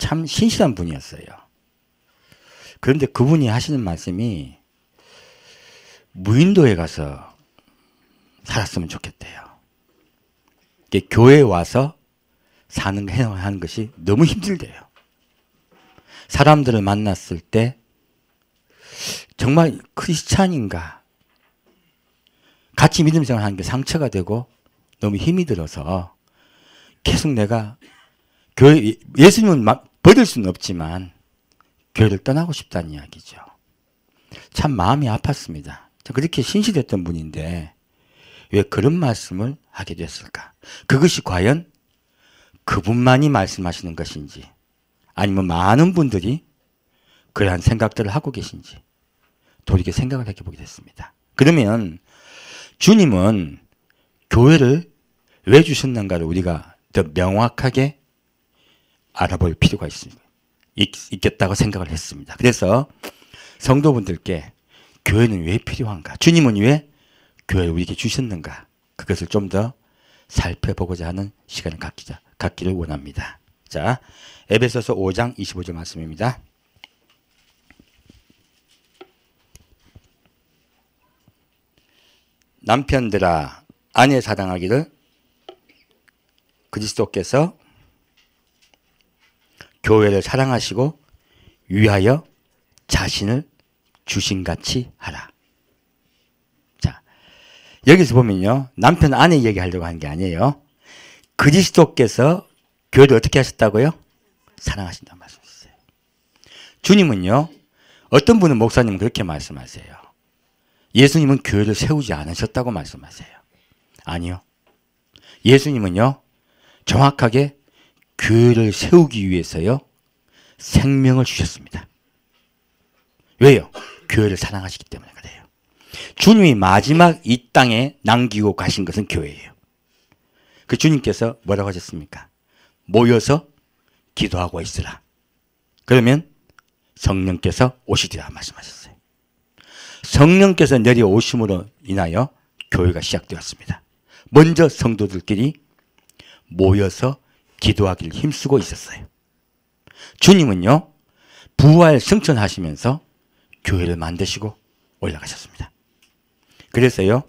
참 신실한 분이었어요. 그런데 그분이 하시는 말씀이 무인도에 가서 살았으면 좋겠대요. 교회에 와서 하는 것이 너무 힘들대요. 사람들을 만났을 때 정말 크리스찬인가 같이 믿음 생활하는 게 상처가 되고 너무 힘이 들어서 계속 내가 교회 예수님은 버릴 수는 없지만 교회를 떠나고 싶다는 이야기죠. 참 마음이 아팠습니다. 그렇게 신실했던 분인데 왜 그런 말씀을 하게 됐을까? 그것이 과연 그분만이 말씀하시는 것인지 아니면 많은 분들이 그러한 생각들을 하고 계신지 돌이켜 생각을 해보게 됐습니다. 그러면 주님은 교회를 왜 주셨는가를 우리가 더 명확하게 알아볼 필요가 있겠다고 생각을 했습니다. 그래서 성도분들께 교회는 왜 필요한가? 주님은 왜 교회를 우리에게 주셨는가? 그것을 좀 더 살펴보고자 하는 시간을 갖기를 원합니다. 자, 에베소서 5장 25절 말씀입니다. 남편들아 아내 사랑하기를 그리스도께서 교회를 사랑하시고 위하여 자신을 주신같이 하라. 자, 여기서 보면요. 남편 아내 얘기하려고 하는 게 아니에요. 그리스도께서 교회를 어떻게 하셨다고요? 사랑하신다는 말씀이세요. 주님은요. 어떤 분은 목사님은 그렇게 말씀하세요. 예수님은 교회를 세우지 않으셨다고 말씀하세요. 아니요. 예수님은요. 정확하게 교회를 세우기 위해서요. 생명을 주셨습니다. 왜요? 교회를 사랑하시기 때문에 그래요. 주님이 마지막 이 땅에 남기고 가신 것은 교회예요. 그 주님께서 뭐라고 하셨습니까? 모여서 기도하고 있으라. 그러면 성령께서 오시리라 말씀하셨어요. 성령께서 내려오심으로 인하여 교회가 시작되었습니다. 먼저 성도들끼리 모여서 기도하기를 힘쓰고 있었어요. 주님은요. 부활 승천하시면서 교회를 만드시고 올라가셨습니다. 그래서요.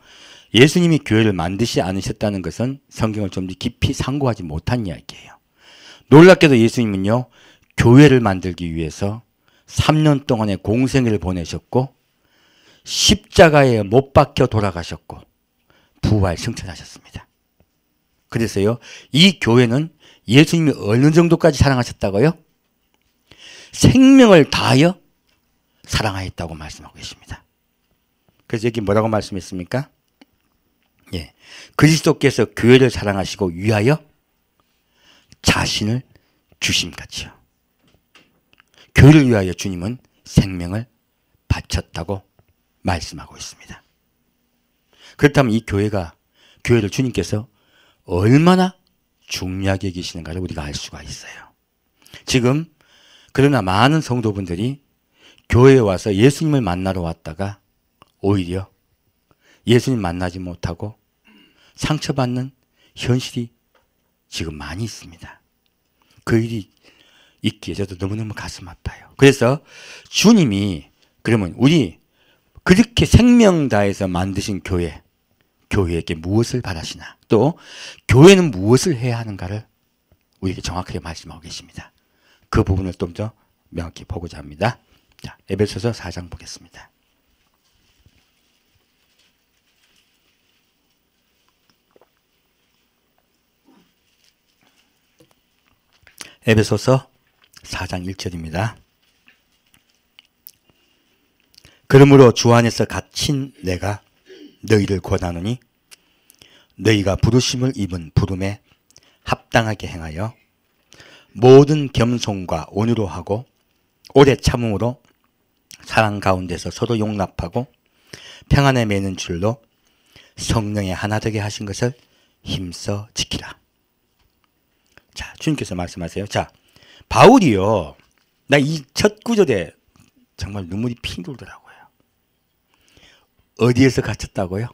예수님이 교회를 만드시 않으셨다는 것은 성경을 좀 더 깊이 상고하지 못한 이야기예요. 놀랍게도 예수님은요. 교회를 만들기 위해서 3년 동안의 공생애를 보내셨고 십자가에 못 박혀 돌아가셨고 부활 승천하셨습니다. 그래서요. 이 교회는 예수님이 어느 정도까지 사랑하셨다고요? 생명을 다하여 사랑하였다고 말씀하고 계십니다. 그래서 여기 뭐라고 말씀했습니까? 예, 그리스도께서 교회를 사랑하시고 위하여 자신을 주심같이요. 교회를 위하여 주님은 생명을 바쳤다고 말씀하고 있습니다. 그렇다면 이 교회를 주님께서 얼마나 중요하게 계시는가를 우리가 알 수가 있어요. 지금 그러나 많은 성도분들이 교회에 와서 예수님을 만나러 왔다가 오히려 예수님 만나지 못하고 상처받는 현실이 지금 많이 있습니다. 그 일이 있기에 저도 너무너무 가슴 아파요. 그래서 주님이 그러면 우리 그렇게 생명 다해서 만드신 교회에게 무엇을 바라시나, 또 교회는 무엇을 해야 하는가를 우리에게 정확하게 말씀하고 계십니다. 그 부분을 좀 더 명확히 보고자 합니다. 자, 에베소서 4장 보겠습니다. 에베소서 4장 1절입니다. 그러므로 주 안에서 갇힌 내가 너희를 권하노니 너희가 부르심을 입은 부름에 합당하게 행하여 모든 겸손과 온유로 하고 오래 참음으로 사랑 가운데서 서로 용납하고 평안에 매는 줄로 성령의 하나 되게 하신 것을 힘써 지키라. 자, 주님께서 말씀하세요. 자, 바울이요. 나 이 첫 구절에 정말 눈물이 핑 돌더라고요. 어디에서 갇혔다고요?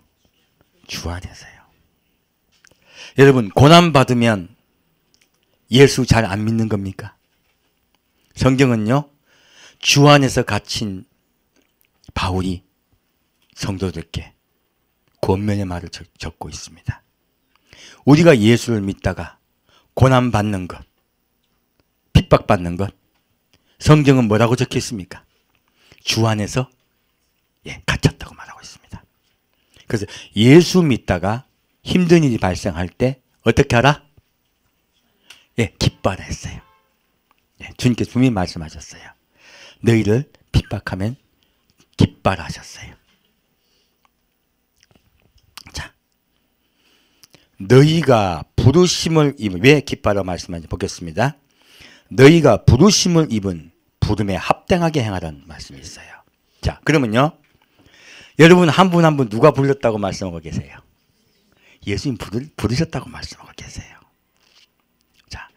주 안에서요. 여러분, 고난받으면 예수 잘 안 믿는 겁니까? 성경은요, 주 안에서 갇힌 바울이 성도들께 권면의 말을 적고 있습니다. 우리가 예수를 믿다가 고난받는 것, 핍박받는 것, 성경은 뭐라고 적혀 있습니까? 주 안에서 갇혔다고 말하고 있습니다. 그래서 예수 믿다가 힘든 일이 발생할 때 어떻게 하라? 기뻐하라 했어요. 주님께서 분명히 말씀하셨어요. 너희를 핍박하면 기뻐하라 하셨어요. 자, 너희가 부르심을 입은, 왜 기뻐하라 말씀하는지 보겠습니다. 너희가 부르심을 입은 부름에 합당하게 행하라는 말씀이 있어요. 자, 그러면요, 여러분 한 분 한 분 누가 불렀다고 말씀하고 계세요? 예수님 부르셨다고 말씀하고 계세요. 자,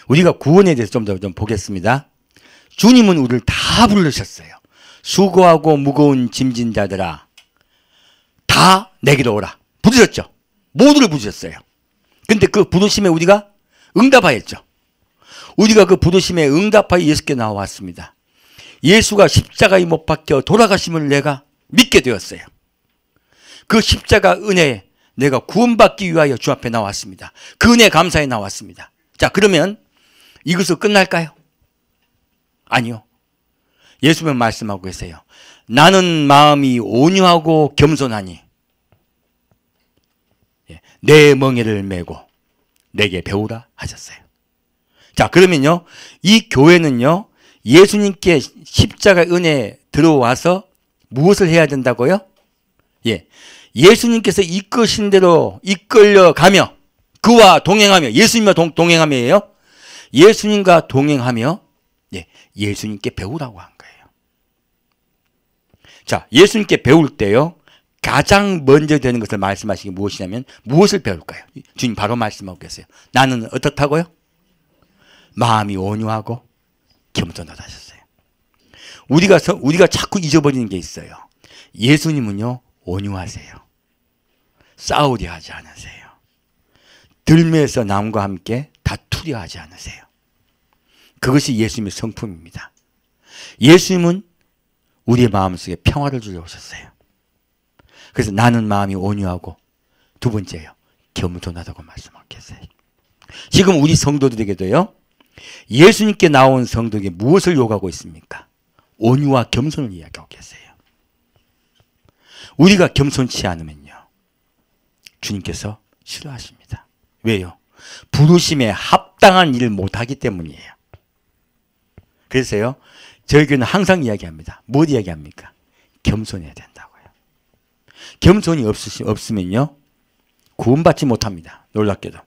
우리가 구원에 대해서 좀 더 보겠습니다. 주님은 우리를 다 부르셨어요. 수고하고 무거운 짐진 자들아, 다 내게로 오라. 부르셨죠? 모두를 부르셨어요. 근데 그 부르심에 우리가 응답하였죠. 우리가 그 부르심에 응답하여 예수께 나왔습니다. 예수가 십자가에 못 박혀 돌아가심을 내가 믿게 되었어요. 그 십자가 은혜에 내가 구원받기 위하여 주 앞에 나왔습니다. 그 은혜 감사에 나왔습니다. 자, 그러면 이것으로 끝날까요? 아니요. 예수님은 말씀하고 계세요. 나는 마음이 온유하고 겸손하니 내 멍에를 메고 내게 배우라 하셨어요. 자, 그러면요, 이 교회는요, 예수님께 십자가 은혜에 들어와서 무엇을 해야 된다고요? 예수님께서 이끄신 대로 이끌려가며 그와 동행하며, 예수님과 동행하며예요. 예수님과 동행하며 예수님께 배우라고 한 거예요. 자, 예수님께 배울 때요, 가장 먼저 되는 것을 말씀하시기 무엇이냐면, 무엇을 배울까요? 주님 바로 말씀하고 계세요. 나는 어떻다고요? 마음이 온유하고 겸손하다 하셨어요. 우리가 자꾸 잊어버리는 게 있어요. 예수님은요, 온유하세요. 싸우려 하지 않으세요. 들매에서 남과 함께 다투려 하지 않으세요. 그것이 예수님의 성품입니다. 예수님은 우리의 마음속에 평화를 주려 오셨어요. 그래서 나는 마음이 온유하고, 두 번째요, 겸손하다고 말씀하고 계세요. 지금 우리 성도들에게도요, 예수님께 나온 성도에게 무엇을 요구하고 있습니까? 온유와 겸손을 이야기하고 계세요. 우리가 겸손치 않으면요, 주님께서 싫어하십니다. 왜요? 부르심에 합당한 일을 못하기 때문이에요. 그래서요, 저희 교회는 항상 이야기합니다. 뭐 이야기합니까? 겸손해야 된다고요. 겸손이 없으면요, 구원받지 못합니다. 놀랍게도.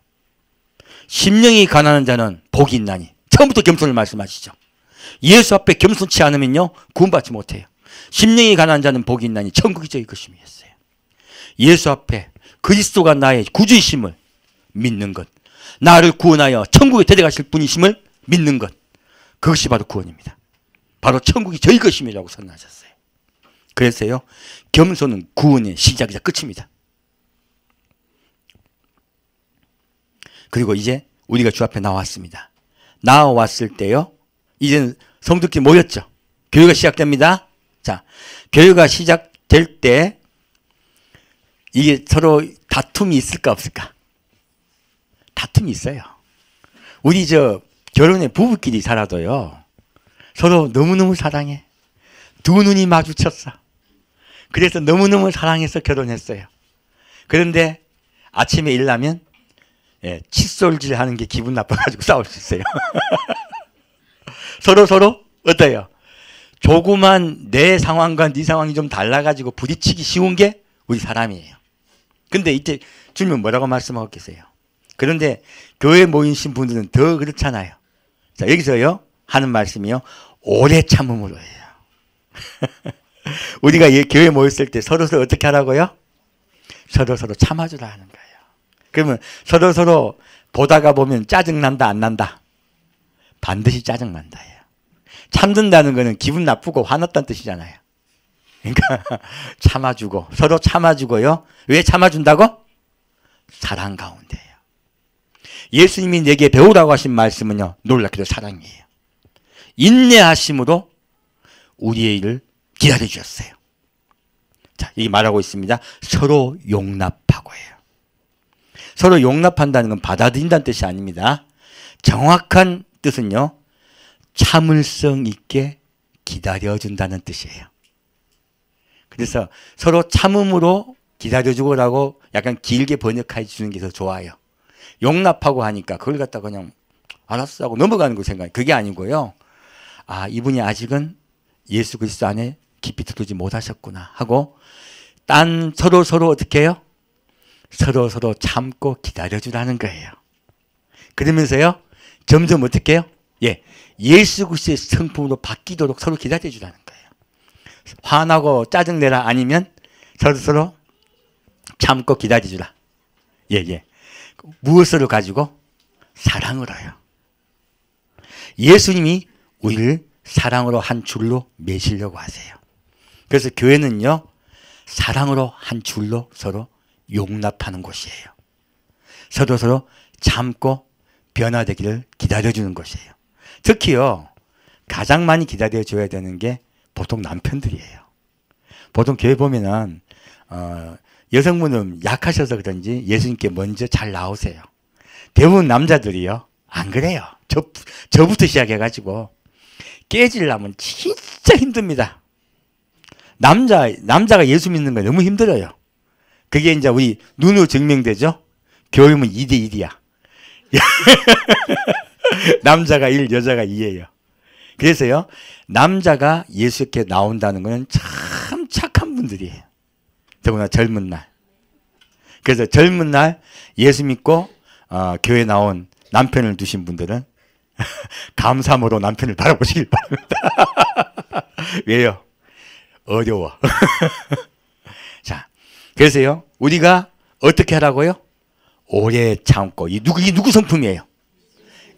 심령이 가난한 자는 복이 있나니. 처음부터 겸손을 말씀하시죠. 예수 앞에 겸손치 않으면요, 구원받지 못해요. 심령이 가난한 자는 복이 있나니 천국이 저희 것임이었어요. 예수 앞에 그리스도가 나의 구주이심을 믿는 것, 나를 구원하여 천국에 데려가실 분이심을 믿는 것, 그것이 바로 구원입니다. 바로 천국이 저희 것임이라고 선언하셨어요. 그래서요, 겸손은 구원의 시작이자 끝입니다. 그리고 이제 우리가 주 앞에 나왔습니다. 나왔을 때요, 이제는 성도들이 모였죠. 교회가 시작됩니다. 자, 교회가 시작될 때 이게 서로 다툼이 있을까 없을까? 다툼이 있어요. 우리 결혼에 부부끼리 살아도요, 서로 너무너무 사랑해. 두 눈이 마주쳤어. 그래서 너무너무 사랑해서 결혼했어요. 그런데 아침에 일어나면 칫솔질 하는 게 기분 나빠가지고 싸울 수 있어요. 서로 어때요? 조그만 내 상황과 네 상황이 좀 달라가지고 부딪히기 쉬운 게 우리 사람이에요. 근데 이때 주님은 뭐라고 말씀하고 계세요? 그런데 교회에 모이신 분들은 더 그렇잖아요. 자, 여기서요, 하는 말씀이요, 오래 참음으로 해요. 우리가 교회에 모였을 때 서로 어떻게 하라고요? 서로 참아주라 하는 거예요. 그러면 서로 보다가 보면 짜증난다, 안 난다? 반드시 짜증난다예요. 참는다는 거는 기분 나쁘고 화났다는 뜻이잖아요. 그러니까 참아주고, 서로 참아주고요. 왜 참아준다고? 사랑 가운데예요. 예수님이 내게 배우라고 하신 말씀은요, 놀랍게도 사랑이에요. 인내하심으로 우리의 일을 기다려 주셨어요. 자, 여기 말하고 있습니다. 서로 용납하고예요. 서로 용납한다는 건 받아들인다는 뜻이 아닙니다. 정확한 뜻은요, 참을성 있게 기다려준다는 뜻이에요. 그래서 서로 참음으로 기다려주고라고 약간 길게 번역해 주는 게 더 좋아요. 용납하고 하니까 그걸 갖다가 그냥 알았어 하고 넘어가는 거 생각해요. 그게 아니고요. 아, 이분이 아직은 예수 그리스도 안에 깊이 들어오지 못하셨구나 하고 서로 어떻게 해요? 서로 참고 기다려주라는 거예요. 그러면서요, 점점 어떻게 해요? 예, 예수 그리스도의 성품으로 바뀌도록 서로 기다려주라는 거예요. 화나고 짜증내라 아니면 서로 참고 기다려주라. 예. 무엇으로 가지고? 사랑으로요. 예수님이 우리를 사랑으로 한 줄로 매시려고 하세요. 그래서 교회는요, 사랑으로 한 줄로 서로 용납하는 곳이에요. 서로 참고 변화되기를 기다려주는 것이에요. 특히요, 가장 많이 기다려줘야 되는 게 보통 남편들이에요. 보통 교회 보면은 여성분은 약하셔서 그런지 예수님께 먼저 잘 나오세요. 대부분 남자들이요, 안 그래요. 저부터 시작해가지고 깨지려면 진짜 힘듭니다. 남자가 예수 믿는 거 너무 힘들어요. 그게 이제 우리 눈으로 증명되죠. 교회면 2대1이야. 남자가 1, 여자가 2예요. 그래서요, 남자가 예수께 나온다는 것은 참 착한 분들이에요. 더구나 젊은 날. 그래서 젊은 날 예수 믿고 교회 나온 남편을 두신 분들은 감사함으로 남편을 바라보시길 바랍니다. 왜요? 어려워. 자, 그래서요, 우리가 어떻게 하라고요? 오래 참고. 이 누구 성품이에요?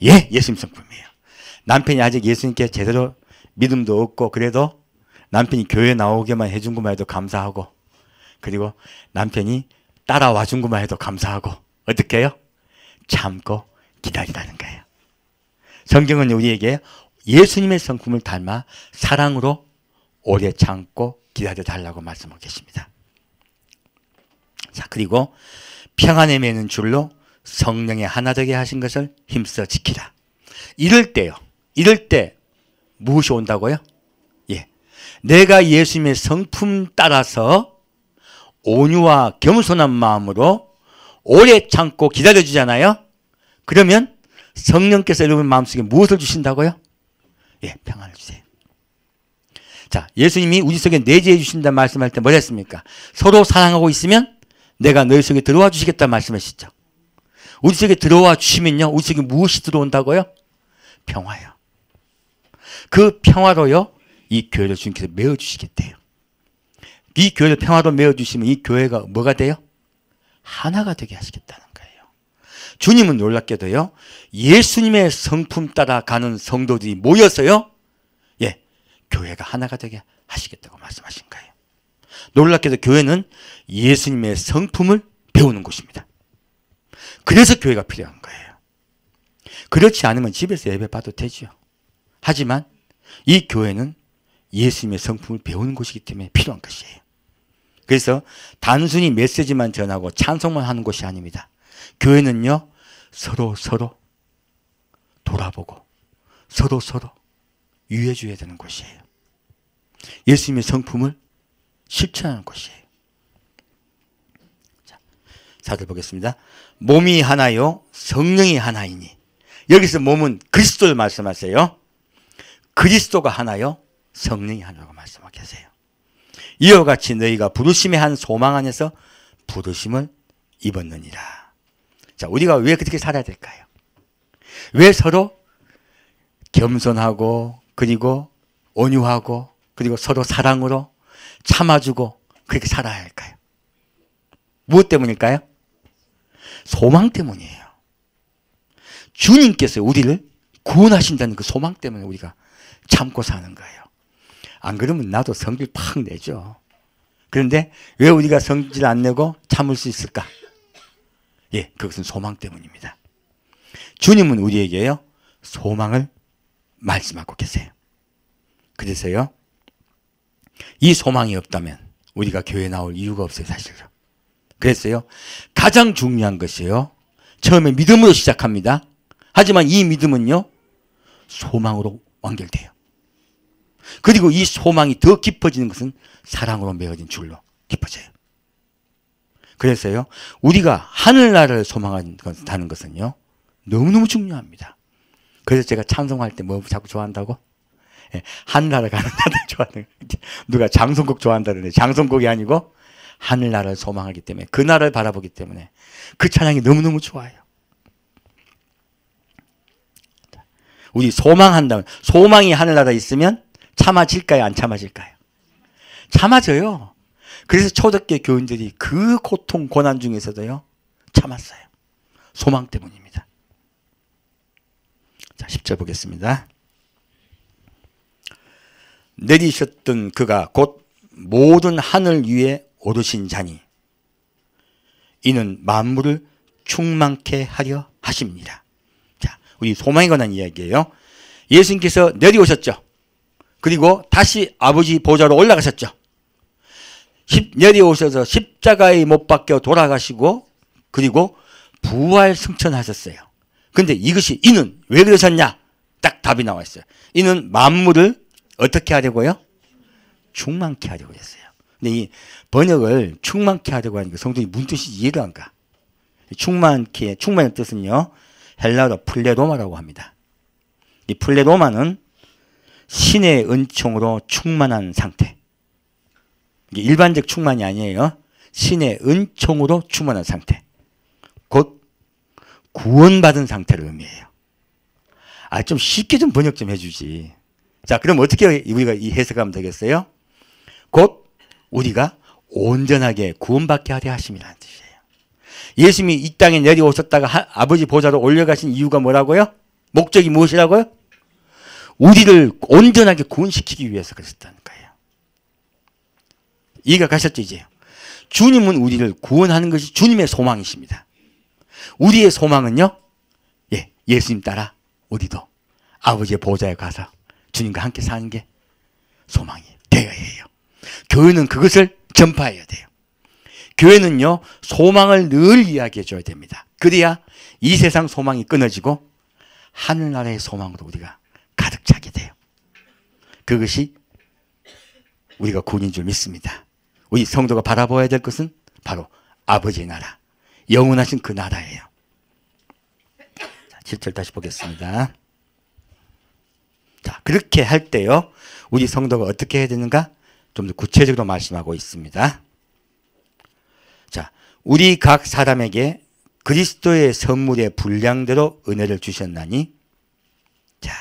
예, 예수님 성품이에요. 남편이 아직 예수님께 제대로 믿음도 없고 그래도 남편이 교회 나오게만 해준 것만 해도 감사하고, 그리고 남편이 따라와 준 것만 해도 감사하고, 어떻게 해요? 참고 기다리라는 거예요. 성경은 우리에게 예수님의 성품을 닮아 사랑으로 오래 참고 기다려 달라고 말씀하고 계십니다. 자, 그리고 평안에 매는 줄로 성령의 하나 되게 하신 것을 힘써 지키라. 이럴 때 무엇이 온다고요? 예, 내가 예수님의 성품 따라서 온유와 겸손한 마음으로 오래 참고 기다려주잖아요. 그러면 성령께서 여러분 마음속에 무엇을 주신다고요? 예, 평안을 주세요. 자, 예수님이 우리 속에 내재해 주신다 말씀할 때 뭐라 했습니까? 서로 사랑하고 있으면 내가 너희 속에 들어와 주시겠다 말씀하시죠. 우리 속에 들어와 주시면요, 우리 속에 무엇이 들어온다고요? 평화요. 그 평화로요, 이 교회를 주님께서 메워주시겠대요. 이 교회를 평화로 메워주시면 이 교회가 뭐가 돼요? 하나가 되게 하시겠다는 거예요. 주님은 놀랍게도요, 예수님의 성품 따라 가는 성도들이 모여서요, 예, 교회가 하나가 되게 하시겠다고 말씀하신 거예요. 놀랍게도 교회는 예수님의 성품을 배우는 곳입니다. 그래서 교회가 필요한 거예요. 그렇지 않으면 집에서 예배 봐도 되죠. 하지만 이 교회는 예수님의 성품을 배우는 곳이기 때문에 필요한 것이에요. 그래서 단순히 메시지만 전하고 찬송만 하는 곳이 아닙니다. 교회는요, 서로 돌아보고 서로 유해 줘야 되는 곳이에요. 예수님의 성품을 실천하는 곳이에요. 자, 4절 보겠습니다. 몸이 하나요, 성령이 하나이니. 여기서 몸은 그리스도를 말씀하세요. 그리스도가 하나요, 성령이 하나라고 말씀하고 계세요. 이와 같이 너희가 부르심의 한 소망 안에서 부르심을 입었느니라. 자, 우리가 왜 그렇게 살아야 될까요? 왜 서로 겸손하고 그리고 온유하고 그리고 서로 사랑으로 참아주고 그렇게 살아야 할까요? 무엇 때문일까요? 소망 때문이에요. 주님께서 우리를 구원하신다는 그 소망 때문에 우리가 참고 사는 거예요. 안 그러면 나도 성질 팍 내죠. 그런데 왜 우리가 성질 안 내고 참을 수 있을까? 예, 그것은 소망 때문입니다. 주님은 우리에게요, 소망을 말씀하고 계세요. 그래서요, 이 소망이 없다면 우리가 교회 나올 이유가 없어요, 사실은. 그랬어요. 가장 중요한 것이요, 처음에 믿음으로 시작합니다. 하지만 이 믿음은요, 소망으로 완결돼요. 그리고 이 소망이 더 깊어지는 것은 사랑으로 매어진 줄로 깊어져요. 그래서요, 우리가 하늘나라를 소망한다는 것은요, 너무너무 중요합니다. 그래서 제가 찬송할 때 뭐 자꾸 좋아한다고? 예, 하늘나라 가는 자들 좋아하는, 누가 장성국 좋아한다는데, 장성국이 아니고 하늘나라를 소망하기 때문에, 그 나라를 바라보기 때문에 그 찬양이 너무너무 좋아요. 우리 소망한다면, 소망이 하늘나라에 있으면 참아질까요? 안 참아질까요? 참아져요. 그래서 초대교회 교인들이 그 고통, 고난 중에서도요, 참았어요. 소망 때문입니다. 자, 10절 보겠습니다. 내리셨던 그가 곧 모든 하늘 위에 오르신 자니 이는 만물을 충만케 하려 하십니다. 자, 우리 소망에 관한 이야기예요. 예수님께서 내려오셨죠. 그리고 다시 아버지 보좌로 올라가셨죠. 내려오셔서 십자가에 못 박혀 돌아가시고 그리고 부활 승천하셨어요. 근데 이것이 이는 왜 그러셨냐? 딱 답이 나와 있어요. 이는 만물을 어떻게 하려고요? 충만케 하려고 했어요. 근데 이 번역을 충만케 하려고 하니까 성도님 무슨 뜻인지 이해가 안 가. 충만케, 충만의 뜻은요, 헬라어로 플레로마라고 합니다. 이 플레로마는 신의 은총으로 충만한 상태. 이게 일반적 충만이 아니에요. 신의 은총으로 충만한 상태. 곧 구원받은 상태를 의미해요. 아, 좀 쉽게 좀 번역 좀 해주지. 자, 그럼 어떻게 우리가 이 해석하면 되겠어요? 곧 우리가 온전하게 구원받게 하려 하심이라는 뜻이에요. 예수님이 이 땅에 내려오셨다가 아버지 보좌로 올려가신 이유가 뭐라고요? 목적이 무엇이라고요? 우리를 온전하게 구원시키기 위해서 그랬다는 거예요. 이해가 가셨죠, 이제? 주님은 우리를 구원하는 것이 주님의 소망이십니다. 우리의 소망은요, 예, 예수님 따라 우리도 아버지의 보좌에 가서 주님과 함께 사는 게 소망이 되어야 해요. 교회는 그것을 전파해야 돼요. 교회는요, 소망을 늘 이야기해 줘야 됩니다. 그래야 이 세상 소망이 끊어지고 하늘나라의 소망으로 우리가 가득 차게 돼요. 그것이 우리가 구원인 줄 믿습니다. 우리 성도가 바라봐야 될 것은 바로 아버지의 나라, 영원하신 그 나라예요. 자, 7절 다시 보겠습니다. 자, 그렇게 할 때요, 우리 성도가 어떻게 해야 되는가? 좀 더 구체적으로 말씀하고 있습니다. 자, 우리 각 사람에게 그리스도의 선물의 분량대로 은혜를 주셨나니, 자,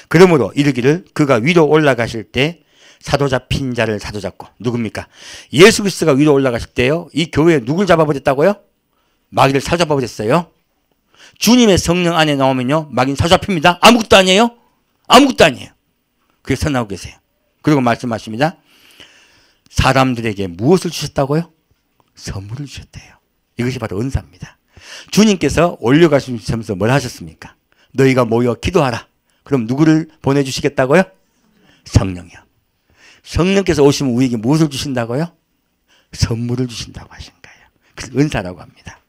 그러므로 이르기를 그가 위로 올라가실 때 사도 잡힌 자를 사로잡고, 누굽니까? 예수 그리스도가 위로 올라가실 때요, 이 교회에 누굴 잡아버렸다고요? 마귀를 사로잡아버렸어요. 주님의 성령 안에 나오면요, 마귀는 사로잡힙니다. 아무것도 아니에요. 아무것도 아니에요. 그래서 선하고 계세요. 그리고 말씀하십니다. 사람들에게 무엇을 주셨다고요? 선물을 주셨대요. 이것이 바로 은사입니다. 주님께서 올려가시면서 뭘 하셨습니까? 너희가 모여 기도하라. 그럼 누구를 보내주시겠다고요? 성령이요. 성령께서 오시면 우리에게 무엇을 주신다고요? 선물을 주신다고 하신 거예요. 그래서 은사라고 합니다.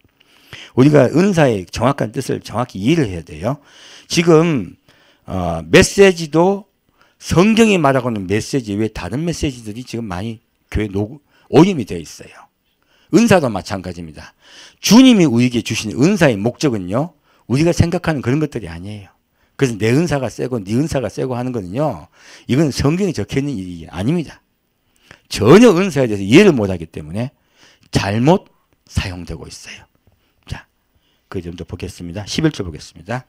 우리가 은사의 정확한 뜻을 정확히 이해를 해야 돼요. 지금 메시지도 성경이 말하고 있는 메시지 외에 다른 메시지들이 지금 많이 교회에 오염이 되어 있어요. 은사도 마찬가지입니다. 주님이 우리에게 주신 은사의 목적은요, 우리가 생각하는 그런 것들이 아니에요. 그래서 내 은사가 세고 네 은사가 세고 하는 거는요, 이건 성경에 적혀있는 일이 아닙니다. 전혀 은사에 대해서 이해를 못하기 때문에 잘못 사용되고 있어요. 자, 그 점도 보겠습니다. 11절 보겠습니다.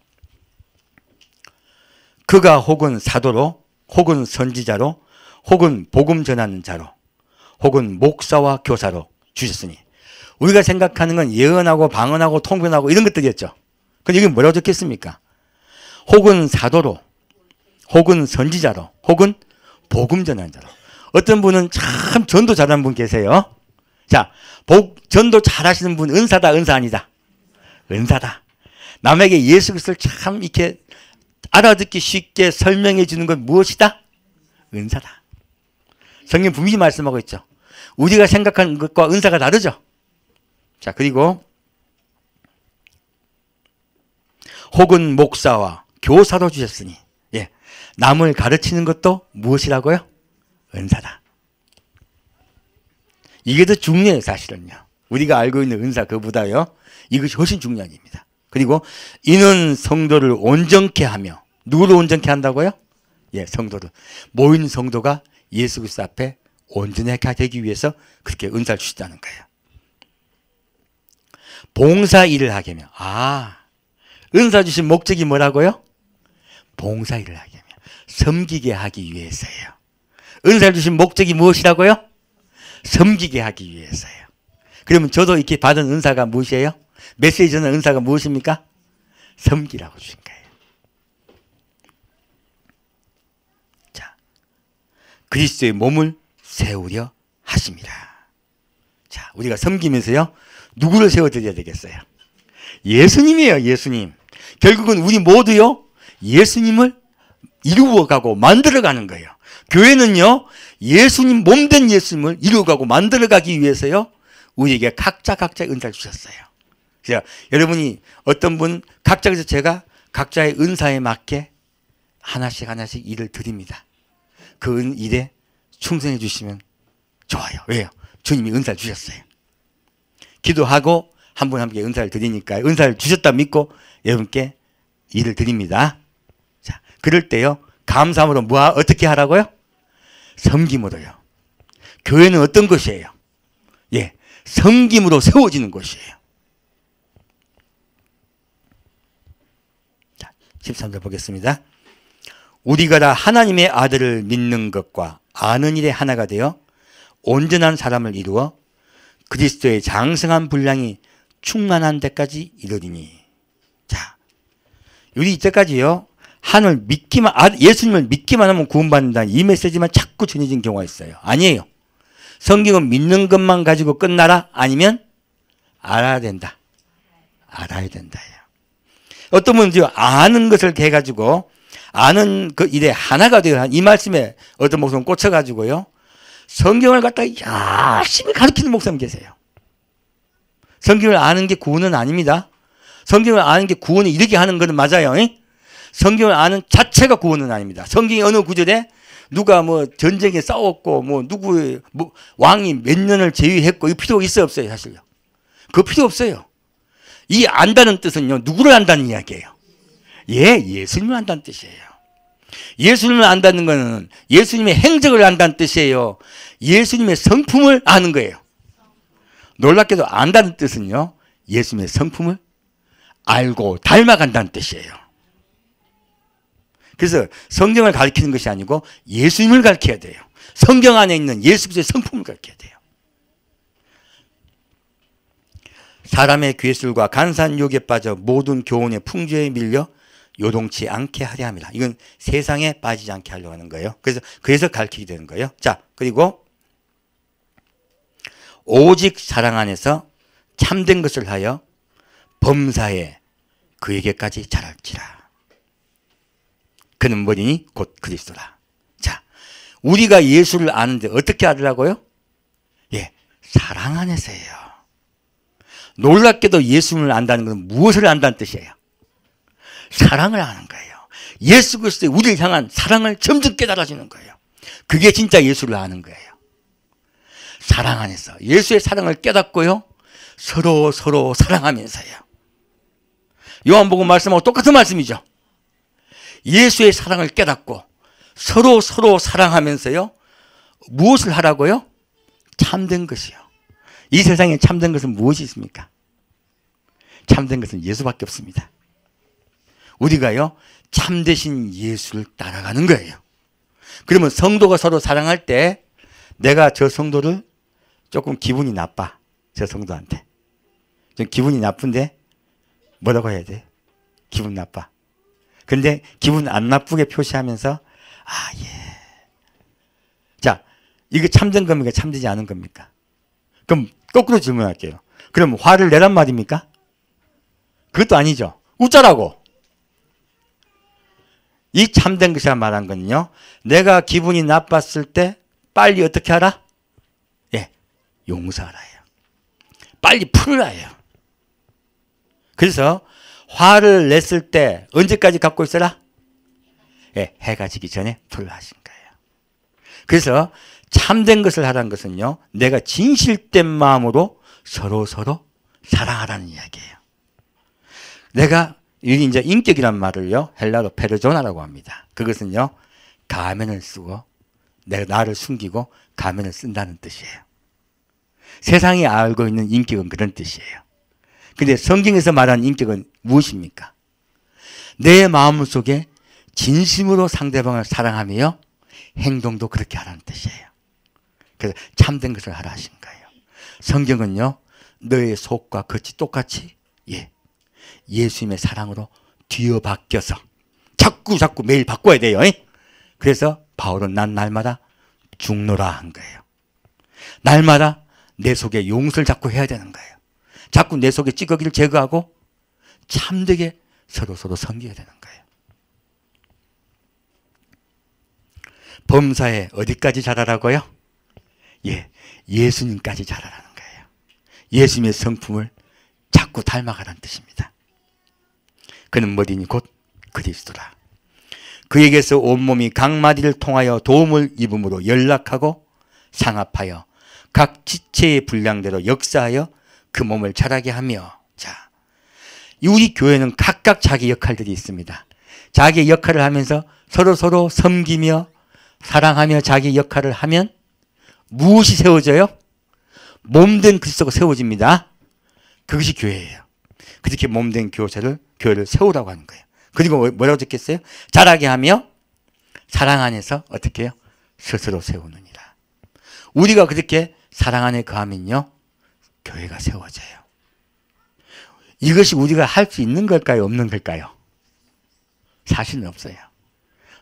그가 혹은 사도로, 혹은 선지자로, 혹은 복음 전하는 자로, 혹은 목사와 교사로 주셨으니, 우리가 생각하는 건 예언하고 방언하고 통변하고 이런 것들이었죠. 근데 여기 뭐라고 적혔습니까? 혹은 사도로, 혹은 선지자로, 혹은 복음 전하는 자로. 어떤 분은 참 전도 잘하는 분 계세요. 자, 전도 잘하시는 분 은사다, 은사 아니다? 은사다. 남에게 예수 그리스도를 참 이렇게 알아듣기 쉽게 설명해 주는 건 무엇이다? 은사다. 성경 분명히 말씀하고 있죠. 우리가 생각하는 것과 은사가 다르죠. 자, 그리고 혹은 목사와 교사로 주셨으니, 예, 남을 가르치는 것도 무엇이라고요? 은사다. 이게 더 중요해요, 사실은요. 우리가 알고 있는 은사 그보다요, 이것이 훨씬 중요한 일입니다. 그리고 이는 성도를 온전케 하며, 누구를 온전케 한다고요? 예, 성도를. 모인 성도가 예수 그리스도 앞에 온전하게 되기 위해서 그렇게 은사를 주시다는 거예요. 봉사 일을 하게 하며, 은사 주신 목적이 뭐라고요? 봉사 일을 하게 하며, 섬기게 하기 위해서예요. 은사를 주신 목적이 무엇이라고요? 섬기게 하기 위해서예요. 그러면 저도 이렇게 받은 은사가 무엇이에요? 메시지 전한 은사가 무엇입니까? 섬기라고 주신 거예요. 자, 그리스도의 몸을 세우려 하십니다. 자, 우리가 섬기면서요, 누구를 세워드려야 되겠어요? 예수님이에요, 예수님. 결국은 우리 모두요, 예수님을 이루어가고 만들어가는 거예요. 교회는요, 예수님, 몸된 예수님을 이루어가고 만들어가기 위해서요, 우리에게 각자의 은사를 주셨어요. 그래서 여러분이 어떤 분, 각자에서 제가 각자의 은사에 맞게 하나씩 일을 드립니다. 그 일에 충성해 주시면 좋아요. 왜요? 주님이 은사를 주셨어요. 기도하고 한 분 함께 은사를 드리니까 은사를 주셨다 믿고 여러분께 일을 드립니다. 자, 그럴 때요, 감사함으로 어떻게 하라고요? 섬김으로요. 교회는 어떤 것이에요? 예, 섬김으로 세워지는 것이에요. 자, 13절 보겠습니다. 우리가 다 하나님의 아들을 믿는 것과 아는 일에 하나가 되어 온전한 사람을 이루어 그리스도의 장성한 분량이 충만한 데까지 이르리니. 자, 우리 이때까지요, 예수님을 믿기만 하면 구원받는다는 이 메시지만 자꾸 전해진 경우가 있어요. 아니에요. 성경은 믿는 것만 가지고 끝나라? 아니면 알아야 된다. 알아야 된다. 어떤 분은 아는 것을 해가지고 아는 그 일에 하나가 되어, 이 말씀에 어떤 목사님 꽂혀가지고요, 성경을 갖다 열심히 가르치는 목사님 계세요. 성경을 아는 게 구원은 아닙니다. 성경을 아는 게 구원을 이르게 하는 것은 맞아요. 성경을 아는 자체가 구원은 아닙니다. 성경의 어느 구절에 누가 전쟁에 싸웠고 누구의 왕이 몇 년을 제위했고 이 필요 있어요, 없어요? 사실요. 그 필요 없어요. 이 안다는 뜻은요, 누구를 안다는 이야기예요? 예, 예수님을 안다는 뜻이에요. 예수님을 안다는 것은 예수님의 행적을 안다는 뜻이에요. 예수님의 성품을 아는 거예요. 놀랍게도 안다는 뜻은요, 예수님의 성품을 알고 닮아간다는 뜻이에요. 그래서 성경을 가르치는 것이 아니고 예수님을 가르쳐야 돼요. 성경 안에 있는 예수 그리스도의 성품을 가르쳐야 돼요. 사람의 괴술과 간사한 유혹에 빠져 모든 교훈의 풍조에 밀려 요동치 않게 하려 합니다. 이건 세상에 빠지지 않게 하려고 하는 거예요. 그래서 가르치게 되는 거예요. 자, 그리고 오직 사랑 안에서 참된 것을 하여 범사에 그에게까지 자랄지라. 그는 뭐니? 곧 그리스도라. 자, 우리가 예수를 아는데 어떻게 알으라고요? 예, 사랑 안에서예요. 놀랍게도 예수를 안다는 것은 무엇을 안다는 뜻이에요? 사랑을 아는 거예요. 예수 그리스도의 우리를 향한 사랑을 점점 깨달아지는 거예요. 그게 진짜 예수를 아는 거예요. 사랑 안에서 예수의 사랑을 깨닫고요, 서로 사랑하면서요. 요한복음 말씀하고 똑같은 말씀이죠. 예수의 사랑을 깨닫고 서로 사랑하면서요, 무엇을 하라고요? 참된 것이요. 이 세상에 참된 것은 무엇이 있습니까? 참된 것은 예수밖에 없습니다. 우리가요, 참되신 예수를 따라가는 거예요. 그러면 성도가 서로 사랑할 때 내가 저 성도를 조금 기분이 나빠. 저 성도한테. 좀 기분이 나쁜데 뭐라고 해야 돼? 기분 나빠. 근데 기분 안 나쁘게 표시하면서 예. 자, 이게 참된 겁니까? 참되지 않은 겁니까? 그럼 거꾸로 질문할게요. 그럼 화를 내란 말입니까? 그것도 아니죠. 웃자라고. 이 참된 것이라 말한 건요, 내가 기분이 나빴을 때 빨리 어떻게 하라? 예, 용서하라요. 빨리 풀으라요. 그래서 화를 냈을 때 언제까지 갖고 있어라? 예, 해가 지기 전에 풀라 하신 거예요. 그래서 참된 것을 하라는 것은요, 내가 진실된 마음으로 서로 사랑하라는 이야기예요. 내가 여기 이제 인격이란 말을요, 헬라로 페르조나라고 합니다. 그것은요, 가면을 쓰고 내가 나를 숨기고 가면을 쓴다는 뜻이에요. 세상이 알고 있는 인격은 그런 뜻이에요. 근데 성경에서 말하는 인격은 무엇입니까? 내 마음속에 진심으로 상대방을 사랑하며 행동도 그렇게 하라는 뜻이에요. 그래서 참된 것을 하라 하신 거예요. 성경은요, 너의 속과 겉이 똑같이 예수님의 사랑으로 뒤어바뀌어서 자꾸 매일 바꿔야 돼요. 그래서 바울은 난 날마다 죽노라 한 거예요. 날마다 내 속에 용서를 자꾸 해야 되는 거예요. 자꾸 내 속에 찌꺼기를 제거하고 참되게 서로 섬겨야 되는 거예요. 범사에 어디까지 자라라고요? 예수님까지 자라라는 거예요. 예수님의 성품을 자꾸 닮아가라는 뜻입니다. 그는 뭐리니 곧 그리스도라. 그에게서 온몸이 각마디를 통하여 도움을 입음으로 연락하고 상합하여 각 지체의 분량대로 역사하여 그 몸을 자라게 하며. 자, 우리 교회는 각각 자기 역할들이 있습니다. 자기 역할을 하면서 서로 섬기며 사랑하며 자기 역할을 하면 무엇이 세워져요? 몸된 그리스도가 세워집니다. 그것이 교회예요. 그렇게 몸된 교회를 세우라고 하는 거예요. 그리고 뭐라고 적혔어요? 자라게 하며 사랑 안에서 어떻게 해요? 스스로 세우느니라. 우리가 그렇게 사랑 안에 거하면요, 교회가 세워져요. 이것이 우리가 할 수 있는 걸까요? 없는 걸까요? 사실은 없어요.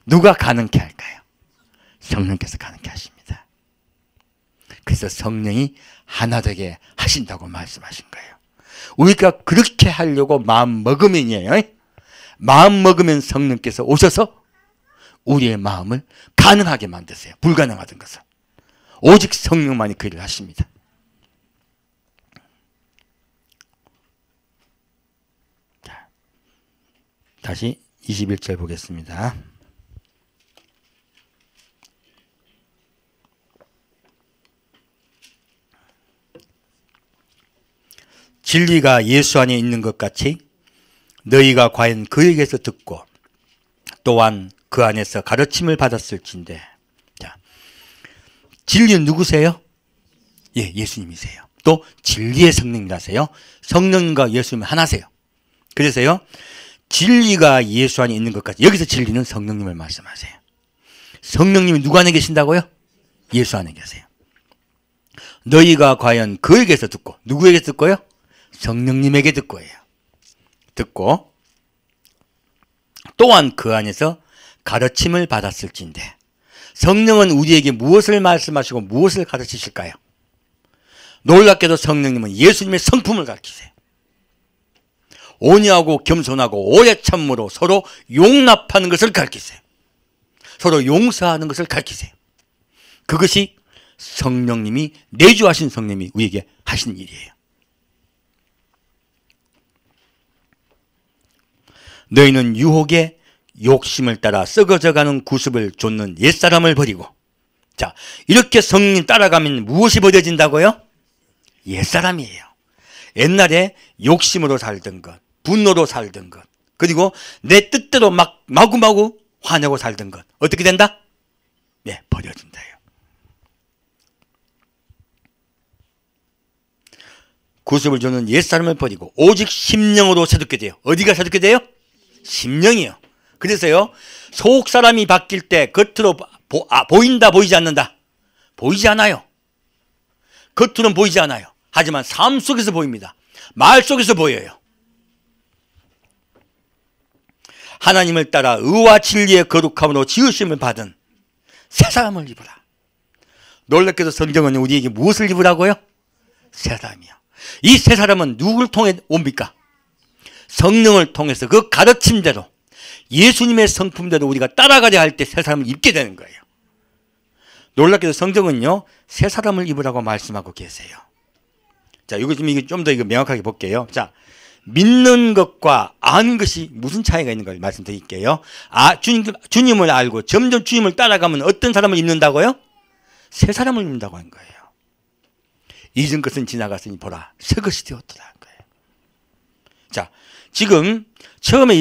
누가 가능케 할까요? 성령께서 가능케 하십니다. 그래서 성령이 하나 되게 하신다고 말씀하신 거예요. 우리가 그렇게 하려고 마음 먹으면이에요. 마음 먹으면 성령께서 오셔서 우리의 마음을 가능하게 만드세요. 불가능하던 것을. 오직 성령만이 그 일을 하십니다. 자, 다시 21절 보겠습니다. 진리가 예수 안에 있는 것 같이 너희가 과연 그에게서 듣고 또한 그 안에서 가르침을 받았을진데. 자, 진리는 누구세요? 예수님이세요. 또 진리의 성령이라세요. 성령과 예수님 하나세요. 그래서요, 진리가 예수 안에 있는 것 같이, 여기서 진리는 성령님을 말씀하세요. 성령님이 누구 안에 계신다고요? 예수 안에 계세요. 너희가 과연 그에게서 듣고, 누구에게 듣고요? 성령님에게 듣고예요. 듣고 또한 그 안에서 가르침을 받았을진데. 성령은 우리에게 무엇을 말씀하시고 무엇을 가르치실까요? 놀랍게도 성령님은 예수님의 성품을 가르치세요. 온유하고 겸손하고 오래 참음으로 서로 용납하는 것을 가르치세요. 서로 용서하는 것을 가르치세요. 그것이 성령님이, 내주하신 성령님이 우리에게 하신 일이에요. 너희는 유혹의 욕심을 따라 썩어져가는 구습을 좇는 옛사람을 버리고. 자, 이렇게 성령 따라가면 무엇이 버려진다고요? 옛사람이에요. 옛날에 욕심으로 살던 것, 분노로 살던 것, 그리고 내 뜻대로 마구마구 화내고 살던 것, 어떻게 된다? 버려진다요. 구습을 좇는 옛사람을 버리고 오직 심령으로 새롭게 돼요. 어디가 새롭게 돼요? 심령이요. 그래서요, 속 사람이 바뀔 때 겉으로 보인다, 보이지 않는다? 보이지 않아요. 겉으로는 보이지 않아요. 하지만 삶 속에서 보입니다. 말 속에서 보여요. 하나님을 따라 의와 진리의 거룩함으로 지으심을 받은 새 사람을 입으라. 놀랍게도 성경은 우리에게 무엇을 입으라고요? 새 사람이요. 이 새 사람은 누구를 통해 옵니까? 성령을 통해서 그 가르침대로 예수님의 성품대로 우리가 따라가야 할 때 새 사람을 입게 되는 거예요. 놀랍게도 성경은요, 새 사람을 입으라고 말씀하고 계세요. 자, 이거 좀 더 명확하게 볼게요. 자, 믿는 것과 아는 것이 무슨 차이가 있는 걸 말씀드릴게요. 주님을 알고 점점 주님을 따라가면 어떤 사람을 입는다고요? 새 사람을 입는다고 한 거예요. 이전 것은 지나갔으니 보라, 새 것이 되었더라 한 거예요. 자, 지금 처음에